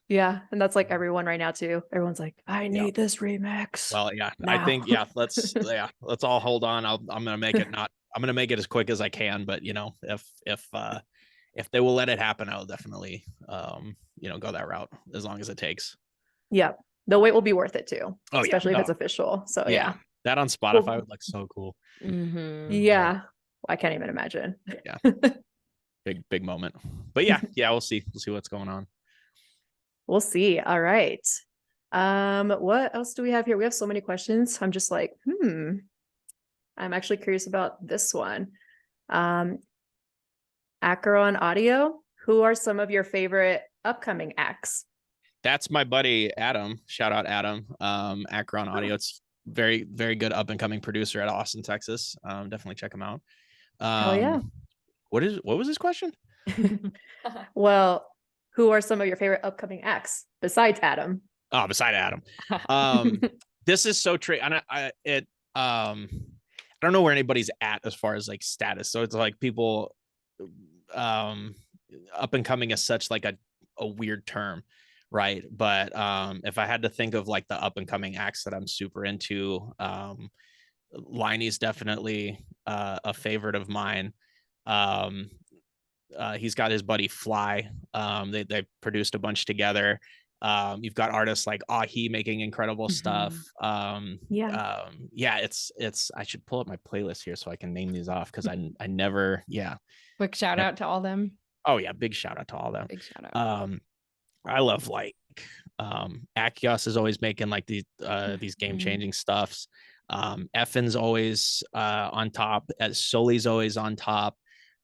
Yeah. And that's like everyone right now too. Everyone's like, I Yeah. need this remix Well, yeah, I now. think let's all hold on. I'm gonna make it not I'm gonna make it as quick as I can, but if they will let it happen, I'll definitely go that route as long as it takes. Yep. The wait will be worth it too, Oh yeah, especially if no, it's official. So yeah, yeah. that on Spotify Well, would look so cool. Mm-hmm. yeah. I can't even imagine. Yeah, big moment. But yeah, we'll see what's going on. We'll see. All right. What else do we have here? We have so many questions. I'm just like, I'm actually curious about this one. Um, Acheron Audio, who are some of your favorite upcoming acts? That's my buddy Adam. Shout out Adam. Akron Audio. It's very very good up and coming producer at Austin, Texas. Definitely check him out. Hell yeah. What was his question? Well, who are some of your favorite upcoming acts besides Adam? Oh, beside Adam. This is so tricky. And I don't know where anybody's at as far as like status. So it's like people up and coming is such like a weird term, right? But if I had to think of like the up and coming acts that I'm super into, Liney's definitely a favorite of mine. He's got his buddy Fly. They produced a bunch together. You've got artists like Ahi making incredible stuff. Yeah. Yeah, it's I should pull up my playlist here so I can name these off, because I never, yeah. Quick shout out to all them. Oh yeah, big shout out to all of them. Big shout out. I love like Akios is always making like these game changing stuffs. Effen's always on top, as Soli's always on top.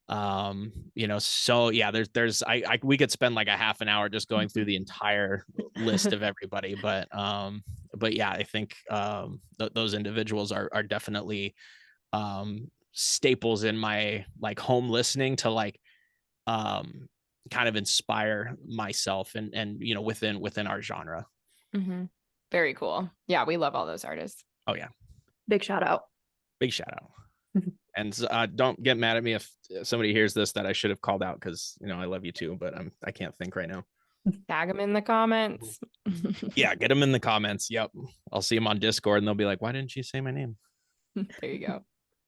So yeah, there's we could spend like a half an hour just going through the entire list of everybody, but yeah, I think those individuals are definitely staples in my like home listening to like kind of inspire myself and within our genre. Very cool. Yeah, we love all those artists. Oh yeah, Big shout out. big shout out. And don't get mad at me if somebody hears this that I should have called out, because I love you too, but I can't think right now. Tag them in the comments. Yeah, get them in the comments. Yep, I'll see them on Discord, and they'll be like, "Why didn't you say my name?" There you go.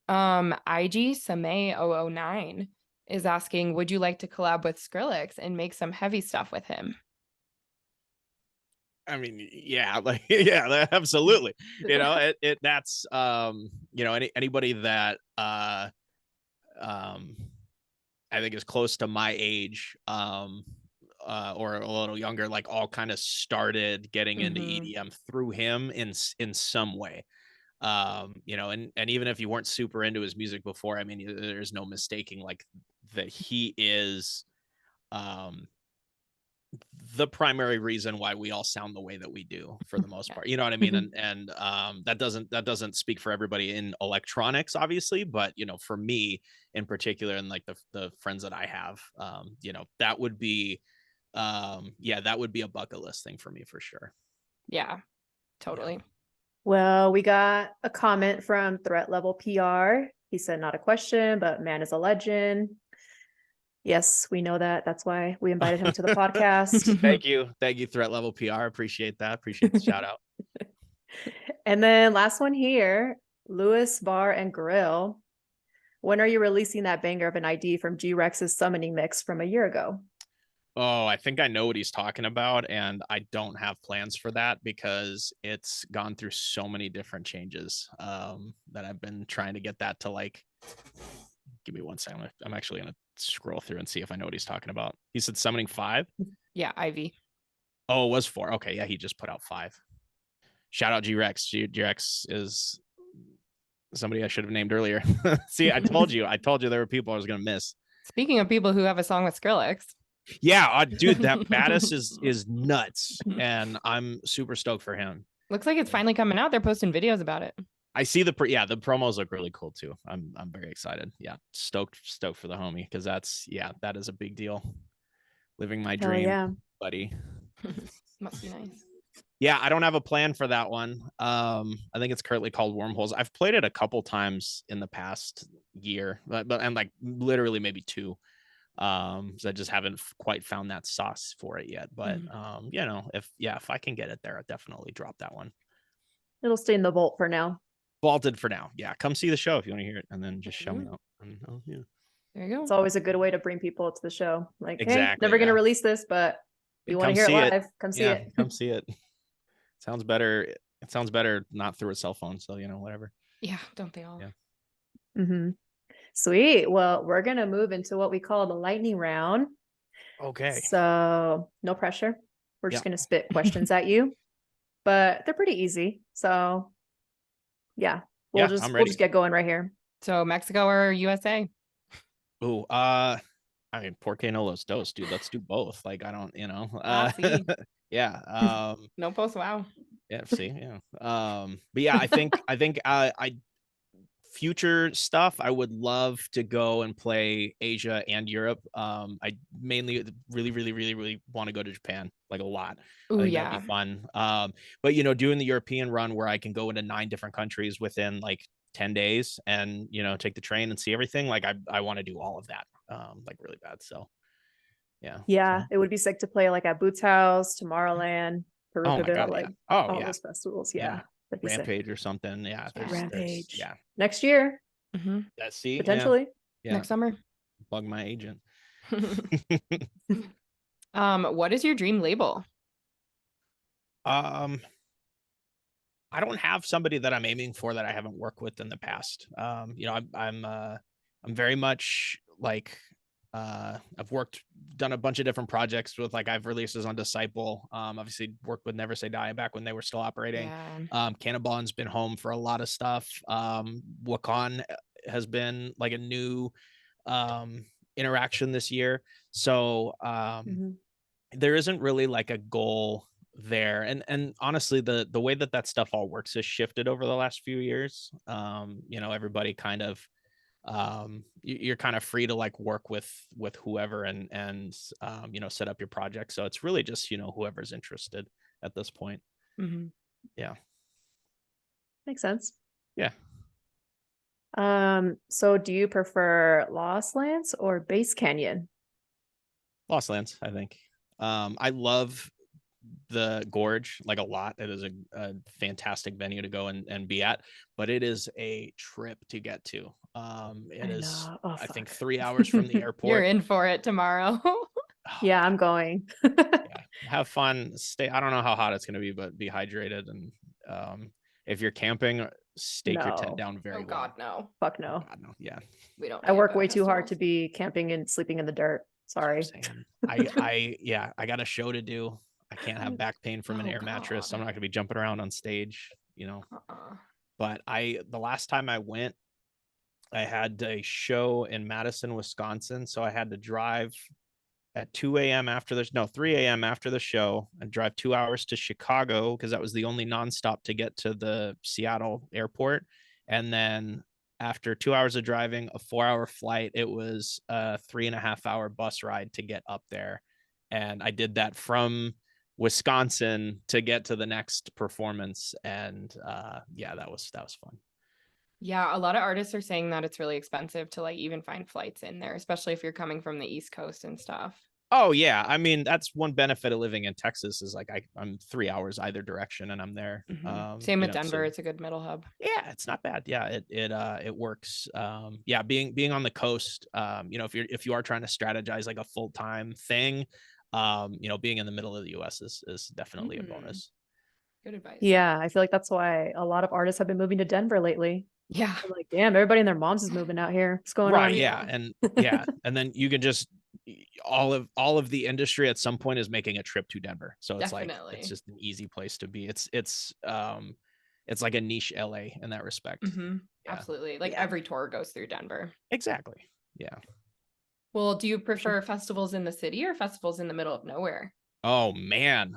IG Samay 009 is asking, would you like to collab with Skrillex and make some heavy stuff with him? I mean, yeah, like yeah, absolutely. That's anybody that I think is close to my age, or a little younger, like all kind of started getting into EDM through him in some way. And even if you weren't super into his music before, I mean, there's no mistaking like that he is the primary reason why we all sound the way that we do, for the most part. You know what I mean? And that doesn't speak for everybody in electronics, obviously, but for me in particular, and like the friends that I have, that would be that would be a bucket list thing for me for sure. Yeah, totally. Yeah. Well, we got a comment from Threat Level PR. He said, not a question, but man is a legend. Yes, we know that. That's why we invited him to the podcast. Thank you, Threat Level PR. Appreciate that. Appreciate the shout out. And then last one here, Lewis Bar and Grill. When are you releasing that banger of an ID from G-Rex's Summoning Mix from a year ago? Oh, I think I know what he's talking about, and I don't have plans for that because it's gone through so many different changes that I've been trying to get that to like. Give me 1 second. I'm actually gonna scroll through and see if I know what he's talking about. He said Summoning 5. Yeah, Ivy. Oh, it was 4. Okay, yeah, he just put out 5. Shout out G-Rex. G-Rex is somebody I should have named earlier. See, I told you there were people I was gonna miss. Speaking of people who have a song with Skrillex. Yeah, dude, that Baddis is nuts, and I'm super stoked for him. Looks like it's finally coming out. They're posting videos about it. I see the promos look really cool too. I'm very excited. Yeah, stoked for the homie, because that is a big deal. Living my dream, buddy. Must be nice. Yeah, I don't have a plan for that one. I think it's currently called Wormholes. I've played it a couple times in the past year, but and like literally maybe 2. So I just haven't quite found that sauce for it yet. But if I can get it there, I'll definitely drop that one. It'll stay in the vault for now. Vaulted for now. Yeah, come see the show if you want to hear it, and then just show me out. Yeah. There you go. It's always a good way to bring people to the show. Like, exactly, hey, never gonna release this, but you want to hear it live, come see it. Come see it. Sounds better. It sounds better not through a cell phone. So whatever. Yeah, don't they all? Yeah. Sweet. Well, we're gonna move into what we call the lightning round. Okay. So no pressure. We're just gonna spit questions at you, but they're pretty easy. So yeah, we'll just get going right here. So Mexico or USA? Oh, I mean, por qué no los dos, dude? Let's do both. Like, I don't, yeah. No post. Wow. Yeah. See. Yeah. But yeah, I think future stuff, I would love to go and play Asia and Europe. I mainly really want to go to Japan, like a lot. Oh yeah, that'd be fun. But doing the European run where I can go into 9 different countries within like 10 days and take the train and see everything, like I want to do all of that, like really bad. So yeah, it would be sick to play like at Boots House, Tomorrowland, Perukaville, like all those festivals. Rampage or something. Yeah, Rampage. Yeah, next year. Let's see, potentially next summer. Bug my agent. What is your dream label? I don't have somebody that I'm aiming for that I haven't worked with in the past. I'm very much like I've done a bunch of different projects with, like, I've releases on Disciple, obviously worked with Never Say Die back when they were still operating. Cannabon's been home for a lot of stuff. Wakan has been like a new interaction this year, so there isn't really like a goal there, and honestly the way that stuff all works has shifted over the last few years. Everybody kind of you're kind of free to like work with whoever and set up your project, so it's really just whoever's interested. at this point. Mm-hmm. Yeah. Makes sense. Yeah. So do you prefer Lost Lands or Base Canyon? Lost Lands, I think. I love the Gorge like a lot. It is a fantastic venue to go and be at, but it is a trip to get to. It is, know. Oh, I think, fuck. 3 hours from the You're airport. in for it tomorrow. Oh, Yeah, I'm going. yeah. Have fun. Stay. I don't know how hot it's going to be, but be hydrated. And if you're camping, stake your tent No. down very Oh well. God, no. Fuck Oh, no. God, no. Yeah. We don't. I work camp at way too hard to festivals. be camping and sleeping in the dirt. Sorry. I got a show to do. I can't have back pain from an Oh, air mattress. So I'm God. not going to be jumping around on stage, Uh-uh. But the last time I went, I had a show in Madison, Wisconsin. So I had to drive at 2 a.m. 3 a.m. after the show and drive 2 hours to Chicago because that was the only nonstop to get to the Seattle airport. And then after 2 hours of driving, a 4-hour flight, it was a 3.5-hour bus ride to get up there. And I did that from Wisconsin to get to the next performance. And yeah, that was fun. Yeah, a lot of artists are saying that it's really expensive to like even find flights in there, especially if you're coming from the East Coast and stuff. Oh yeah, I mean that's one benefit of living in Texas is like I'm 3 hours either direction and I'm there. Mm-hmm. Same with Denver; so, it's a good middle hub. yeah, it's not bad. Yeah, it works. Yeah, being on the coast, if you are trying to strategize like a full-time thing, being in the middle of the US is definitely a bonus. Good advice. Yeah, I feel like that's why a lot of artists have been moving to Denver lately. Yeah. I'm like, damn, everybody and their moms is moving out here. What's going Right, on? yeah. And yeah, and then you can just all of the industry at some point is making a trip to Denver. So it's like Definitely. it's just an easy place to be. It's like a niche LA in that respect. Mm-hmm. Yeah. Absolutely. Like Yeah. every tour goes through Denver. Exactly. Yeah. Well, do you prefer festivals in the city or festivals in the middle of nowhere? Oh man.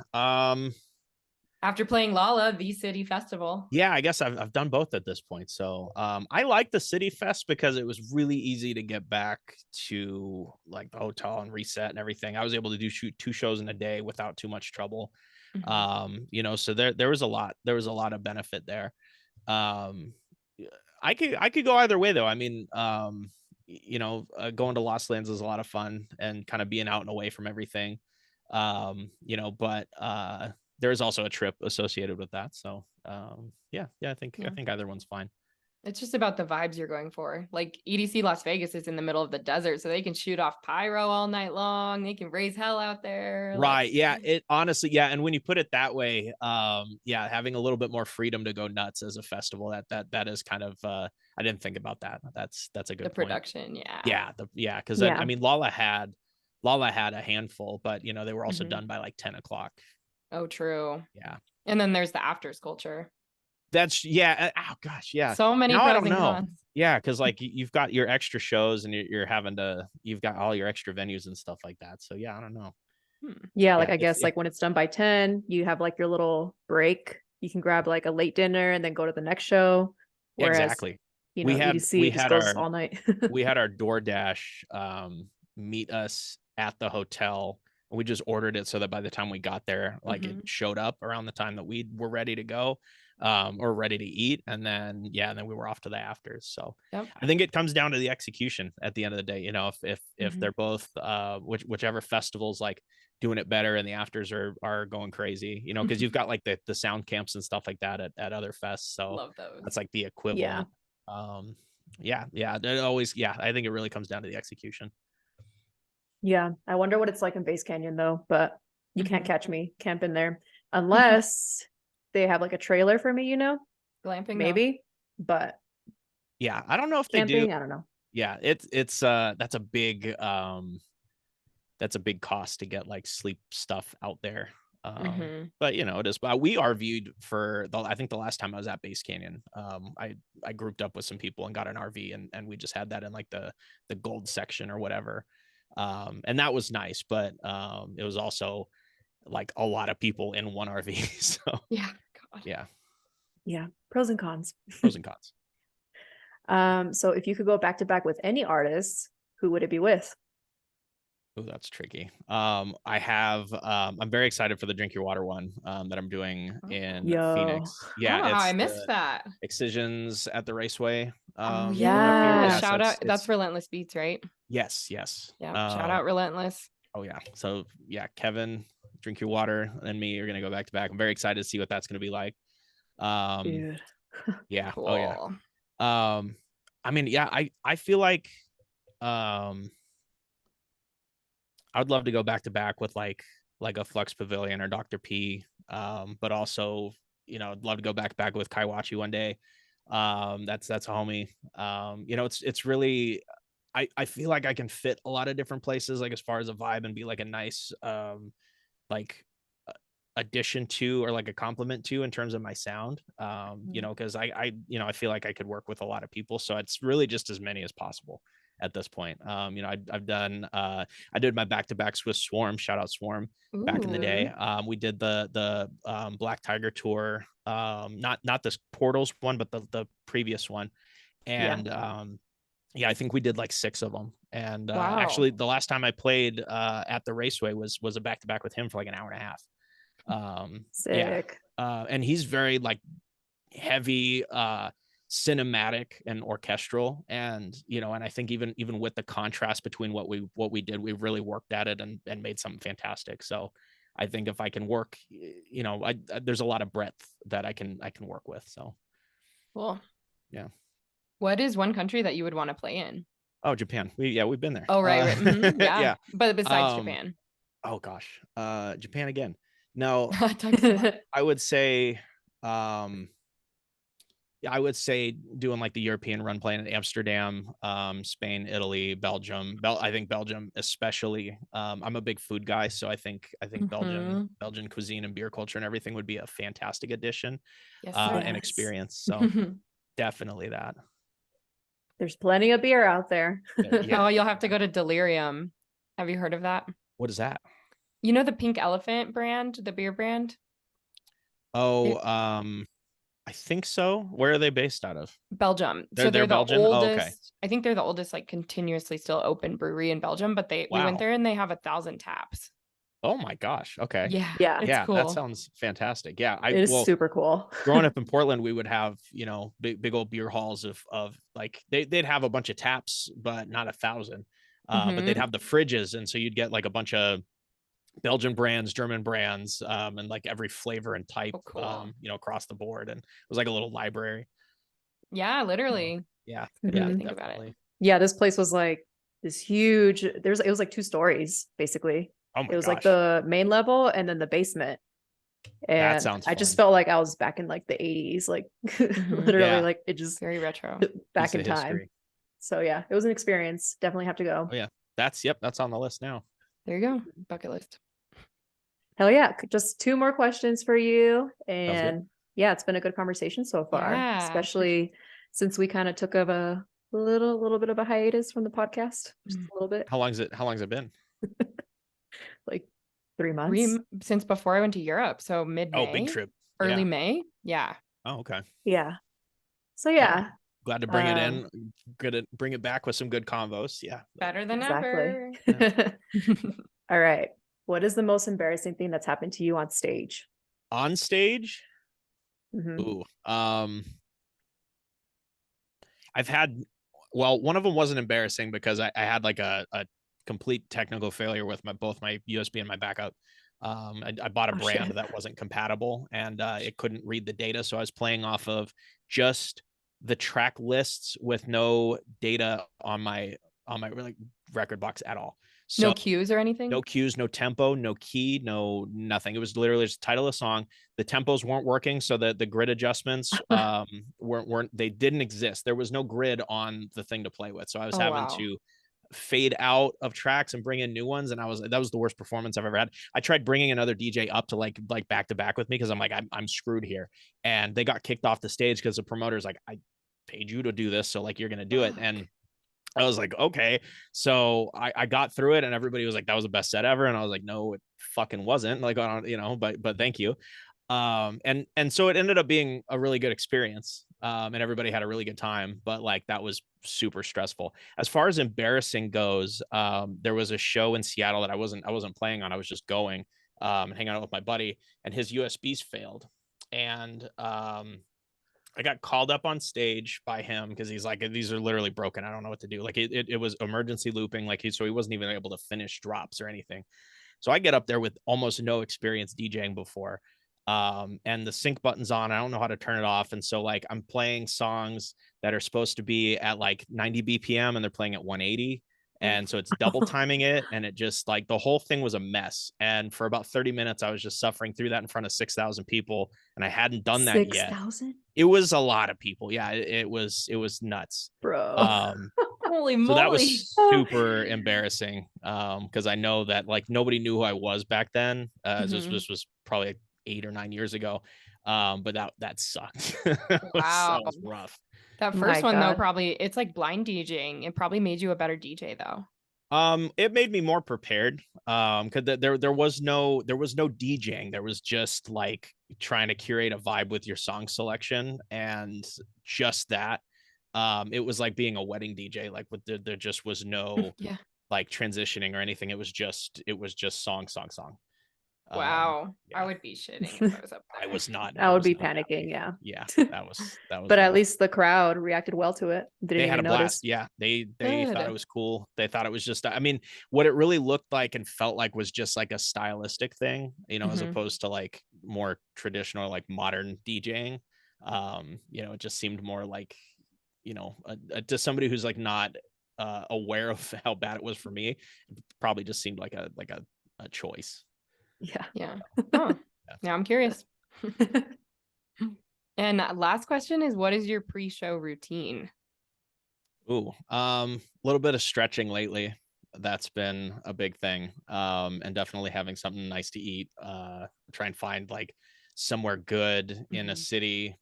After playing Lala, the city festival. Yeah, I guess I've done both at this point. So I like the City Fest because it was really easy to get back to like the hotel and reset and everything. I was able to shoot 2 shows in a day without too much trouble. Mm-hmm. So there was a lot of benefit there. I could go either way though. I mean, going to Lost Lands is a lot of fun and kind of being out and away from everything. But there's also a trip associated with that. So I think either one's fine. It's just about the vibes you're going for. Like EDC Las Vegas is in the middle of the desert, so they can shoot off pyro all night long. They can raise hell out there. Right. Yeah. It honestly, yeah. And when you put it that way, having a little bit more freedom to go nuts as a festival, that is kind of I didn't think about that. That's a good the point. production, yeah. Yeah. Because Yeah. I mean, Lala had a handful, but they were also Mhm. done by like 10 o'clock. Oh, true. Yeah. And then there's the afters culture. That's Oh gosh, yeah. So many Now I pros don't and know. cons. Yeah, because like you've got your extra shows and you've got all your extra venues and stuff like that. So yeah, I don't know. Yeah, like Yeah, I guess like when it's done by 10, you have like your little break. You can grab like a late dinner and then go to the next show. Whereas, exactly. EDC we just had goes our all night. we had our DoorDash meet us at the hotel. We just ordered it so that by the time we got there, like it showed up around the time that we were ready to go, or ready to eat. And then we were off to the afters. So Yep. I think it comes down to the execution at the end of the day. If Mhm. they're both whichever festival's like doing it better and the afters are going crazy, because you've got like the sound camps and stuff like that at other fests. So Love those. that's like the equivalent. I think it really comes down to the execution. Yeah, I wonder what it's like in Base Canyon though, but you can't Mhm. catch me camping there unless they have like a trailer for me, Glamping, no. maybe. But Yeah, I don't know if they do. camping, I don't know. Yeah, it's that's a big cost to get like sleep stuff out there. But it is. But we RV'd for I think the last time I was at Base Canyon, I grouped up with some people and got an RV and we just had that in like the gold section or whatever. And that was nice, but it was also like a lot of people in one RV. So Yeah. God. Yeah, pros and cons. pros and cons. So if you could go back to back with any artist, who would it be with? Oh, that's tricky. I'm very excited for the Drink Your Water one that I'm doing in Yo. Phoenix. Oh, Yeah, I it's missed the that. Excisions at the Raceway Oh up here. yeah. Yeah, Yes. so Shout out. it's That's Relentless Beats, right? yes. Yeah. Shout out Relentless. Oh yeah. So yeah, Kevin, Drink Your Water, and me are gonna go back to back. I'm very excited to see what that's gonna be like. Um, Dude. yeah. Oh yeah. Cool. I mean, yeah, I feel like um I would love to go back to back with like a Flux Pavilion or Dr. P. But also, I'd love to go back to back with Kaiwachi one day. That's a homie. It's really I feel like I can fit a lot of different places, like as far as a vibe and be like a nice like addition to or like a compliment to in terms of my sound. Because I feel like I could work with a lot of people. So it's really just as many as possible at this point. I've done I did my back-to-backs with Swarm, shout out Swarm, back in the day. We did the Black Tiger tour, not this Portals one, but the previous one. And yeah, I think we did like 6 of them. And Wow. actually the last time I played at the Raceway was a back-to-back with him for like an hour and a half. Sick. And he's very like heavy cinematic and orchestral, and and I think even with the contrast between what we did, we really worked at it and made something fantastic. So I think if I can work, there's a lot of breadth that I can work with. So Cool. yeah. What is one country that you would want to play in? Oh, Japan. We've been there. Oh, right. Mhm. Yeah. Yeah. But besides Japan. Oh gosh. Japan again. No, Talk I would say I would say doing like the European run, playing in Amsterdam, Spain, Italy, Belgium. I think Belgium especially. I'm a big food guy, so I think Belgian cuisine and beer culture and everything would be a fantastic addition Yes, and experience. So definitely that. There's plenty of beer out there. Oh, you'll have to go to Delirium. Have you heard of that? What is that? You know the Pink Elephant brand, the beer brand? Oh, I think so. Where are they based out of? Belgium. They're the Belgian? oldest. Oh, okay. I think they're the oldest like continuously still open brewery in Belgium, but we went Wow. there and they have 1,000 taps. Oh my gosh. Okay. Yeah. Yeah. It's Yeah, cool. that sounds fantastic. Yeah, It is super cool. Growing up in Portland, we would have, big old beer halls of like they'd have a bunch of taps, but not 1,000. But they'd have the fridges, and so you'd get like a bunch of Belgian brands, German brands, and like every flavor and type, across the board, and it was like a little library. Yeah, literally. Yeah, yeah. Think definitely. about it. Yeah, this place was like this huge. It was like 2 stories basically. Oh my It was gosh. like the main level and then the basement. And That sounds I just fun. felt like I was back in like the 80s, like literally, Yeah. like it just Very retro. back Piece in of time. history. So yeah, it was an experience. Definitely have to go. Oh yeah, that's on the list now. There you go. Bucket list. Hell yeah. Just 2 more questions for you. And yeah, it's been a good conversation so far, Yeah. especially since we kind of took a little bit of a hiatus from the podcast. Just a little bit. How long's it been? Like 3 months. Since before I went to Europe. So mid-May. Oh, big trip. Early May. Yeah. Oh, okay. Yeah. So yeah. Glad to bring it in. Good to bring it back with some good combos. Yeah. Better than Exactly. ever. All right. What is the most embarrassing thing that's happened to you on stage? On stage? Mhm. Ooh. I've had, well, one of them wasn't embarrassing because I had like a complete technical failure with both my USB and my backup. I bought a brand that wasn't compatible, and it couldn't read the data. So I was playing off of just the track lists with no data on my like record box at all. So no cues or anything? No cues, no tempo, no key, no nothing. It was literally just the title of the song. The tempos weren't working, so the grid adjustments they didn't exist. There was no grid on the thing to play with. So I was having to fade out of tracks and bring in new ones, and that was the worst performance I've ever had. I tried bringing another DJ up to like back to back with me because I'm like I'm screwed here, and they got kicked off the stage because the promoter's like, I paid you to do this, so like you're gonna do it. And I was like, okay. So I got through it, and everybody was like, that was the best set ever. And I was like, no, it fucking wasn't. Like, but thank you. And so it ended up being a really good experience. And everybody had a really good time, but like that was super stressful. As far as embarrassing goes, there was a show in Seattle that I wasn't playing on. I was just going and hanging out with my buddy, and his USBs failed. And I got called up on stage by him because he's like, these are literally broken. I don't know what to do. Like it was emergency looping. Like so he wasn't even able to finish drops or anything. So I get up there with almost no experience DJing before. And the sync button's on. I don't know how to turn it off. And so like I'm playing songs that are supposed to be at like 90 BPM and they're playing at 180. And so it's double timing it. And it just like the whole thing was a mess. And for about 30 minutes, I was just suffering through that in front of 6,000 people. And I hadn't done that yet. 6,000? It was a lot of people. Yeah, it was nuts. Bro. Holy So that moly. was super embarrassing because I know that like nobody knew who I was back then. This was probably 8 or 9 years ago. But that sucked. Wow. That was rough. That My first one though, God. probably it's like blind DJing. It probably made you a better DJ though. It made me more prepared. Because there was no DJing. There was just like trying to curate a vibe with your song selection, and just that. It was like being a wedding DJ. Like there just was no Yeah. like transitioning or anything. It was just song. Wow. Yeah. I would be shitting if I was up I there. was not. I would was be not happy. panicking, yeah. Yeah, that was But at rough. least the crowd reacted well to it. Didn't They had even a notice. blast. Yeah, they Good. thought it was cool. They thought it was just. I mean, what it really looked like and felt like was just like a stylistic thing, as Mhm. opposed to like more traditional, like modern DJing. It just seemed more like, to somebody who's like not aware of how bad it was for me. It probably just seemed like a choice. Yeah. Yeah. Oh, Yeah. now I'm curious. And last question is, what is your pre-show routine? Ooh, a little bit of stretching lately. That's been a big thing. And definitely having something nice to eat. Try and find like somewhere good in a city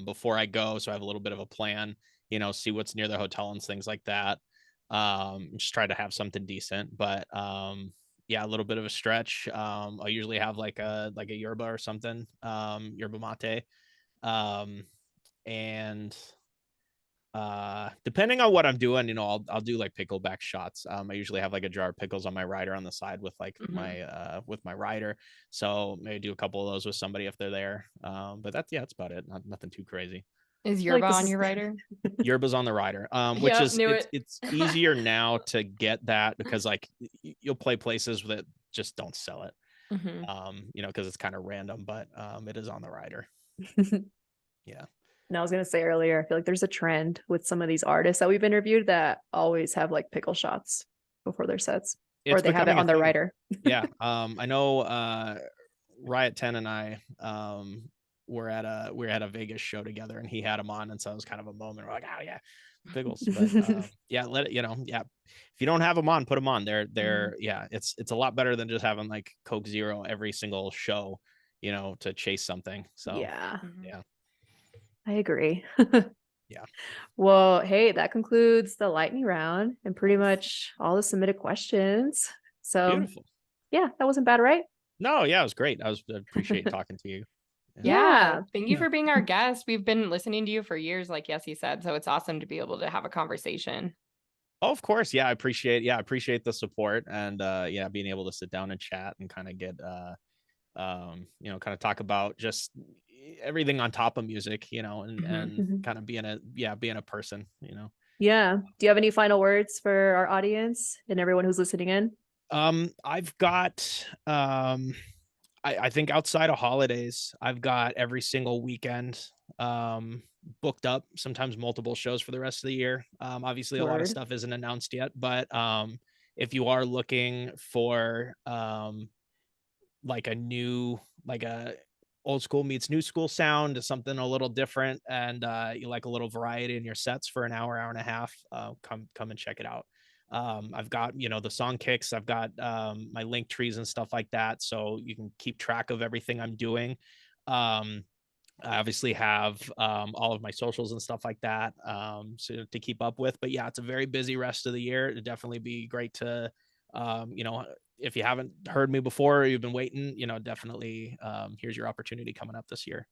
before I go, so I have a little bit of a plan. See what's near the hotel and things like that. Just try to have something decent, but yeah, a little bit of a stretch. I'll usually have like a yerba or something, yerba mate, and depending on what I'm doing, I'll do like pickleback shots. I usually have like a jar of pickles on my rider on the side with like with my rider, so maybe do a couple of those with somebody if they're there. But that's about it. Nothing too crazy. Is I feel like yerba this on is- your rider? Yerba's on the rider, which Yep, is knew it. it's easier now to get that because like you'll play places that just don't sell it, because it's kind of random, but it is on the rider. Yeah. And I was gonna say earlier, I feel like there's a trend with some of these artists that we've interviewed that always have like pickle shots before their sets, or It's they have it becoming a on their thing. rider. Yeah. I know Riot 10 and I were at a Vegas show together, and he had them on, and so it was kind of a moment. We're like, oh yeah, pickles. But yeah, let it, yeah. If you don't have them on, put them on. They're yeah, it's a lot better than just having like Coke Zero every single show, to chase something. So Yeah, yeah. I agree. Yeah. Well, hey, that concludes the lightning round and pretty Nice. much all the submitted questions. So Beautiful. yeah, that wasn't bad, right? No, yeah, it was great. I appreciate talking to you. Yeah. Thank you for being our guest. We've been listening to you for years, like Yessie said. So it's awesome to be able to have a conversation. Oh, of course. Yeah, I appreciate the support, and being able to sit down and chat and kind of get kind of talk about just everything on top of music, and kind of being a person, Yeah. Do you have any final words for our audience and everyone who's listening in? I've got I think outside of holidays, I've got every single weekend booked up, sometimes multiple shows for the rest of the year. Obviously a lot of Word. stuff isn't announced yet, but if you are looking for like a old school meets new school sound, something a little different, and you like a little variety in your sets for an hour and a half, come and check it out. I've got the song kicks, I've got my link trees and stuff like that, so you can keep track of everything I'm doing. I obviously have all of my socials and stuff like that, so to keep up with. But yeah, it's a very busy rest of the year. It'd definitely be great to if you haven't heard me before, or you've been waiting, you know, definitely here's your opportunity coming up this year.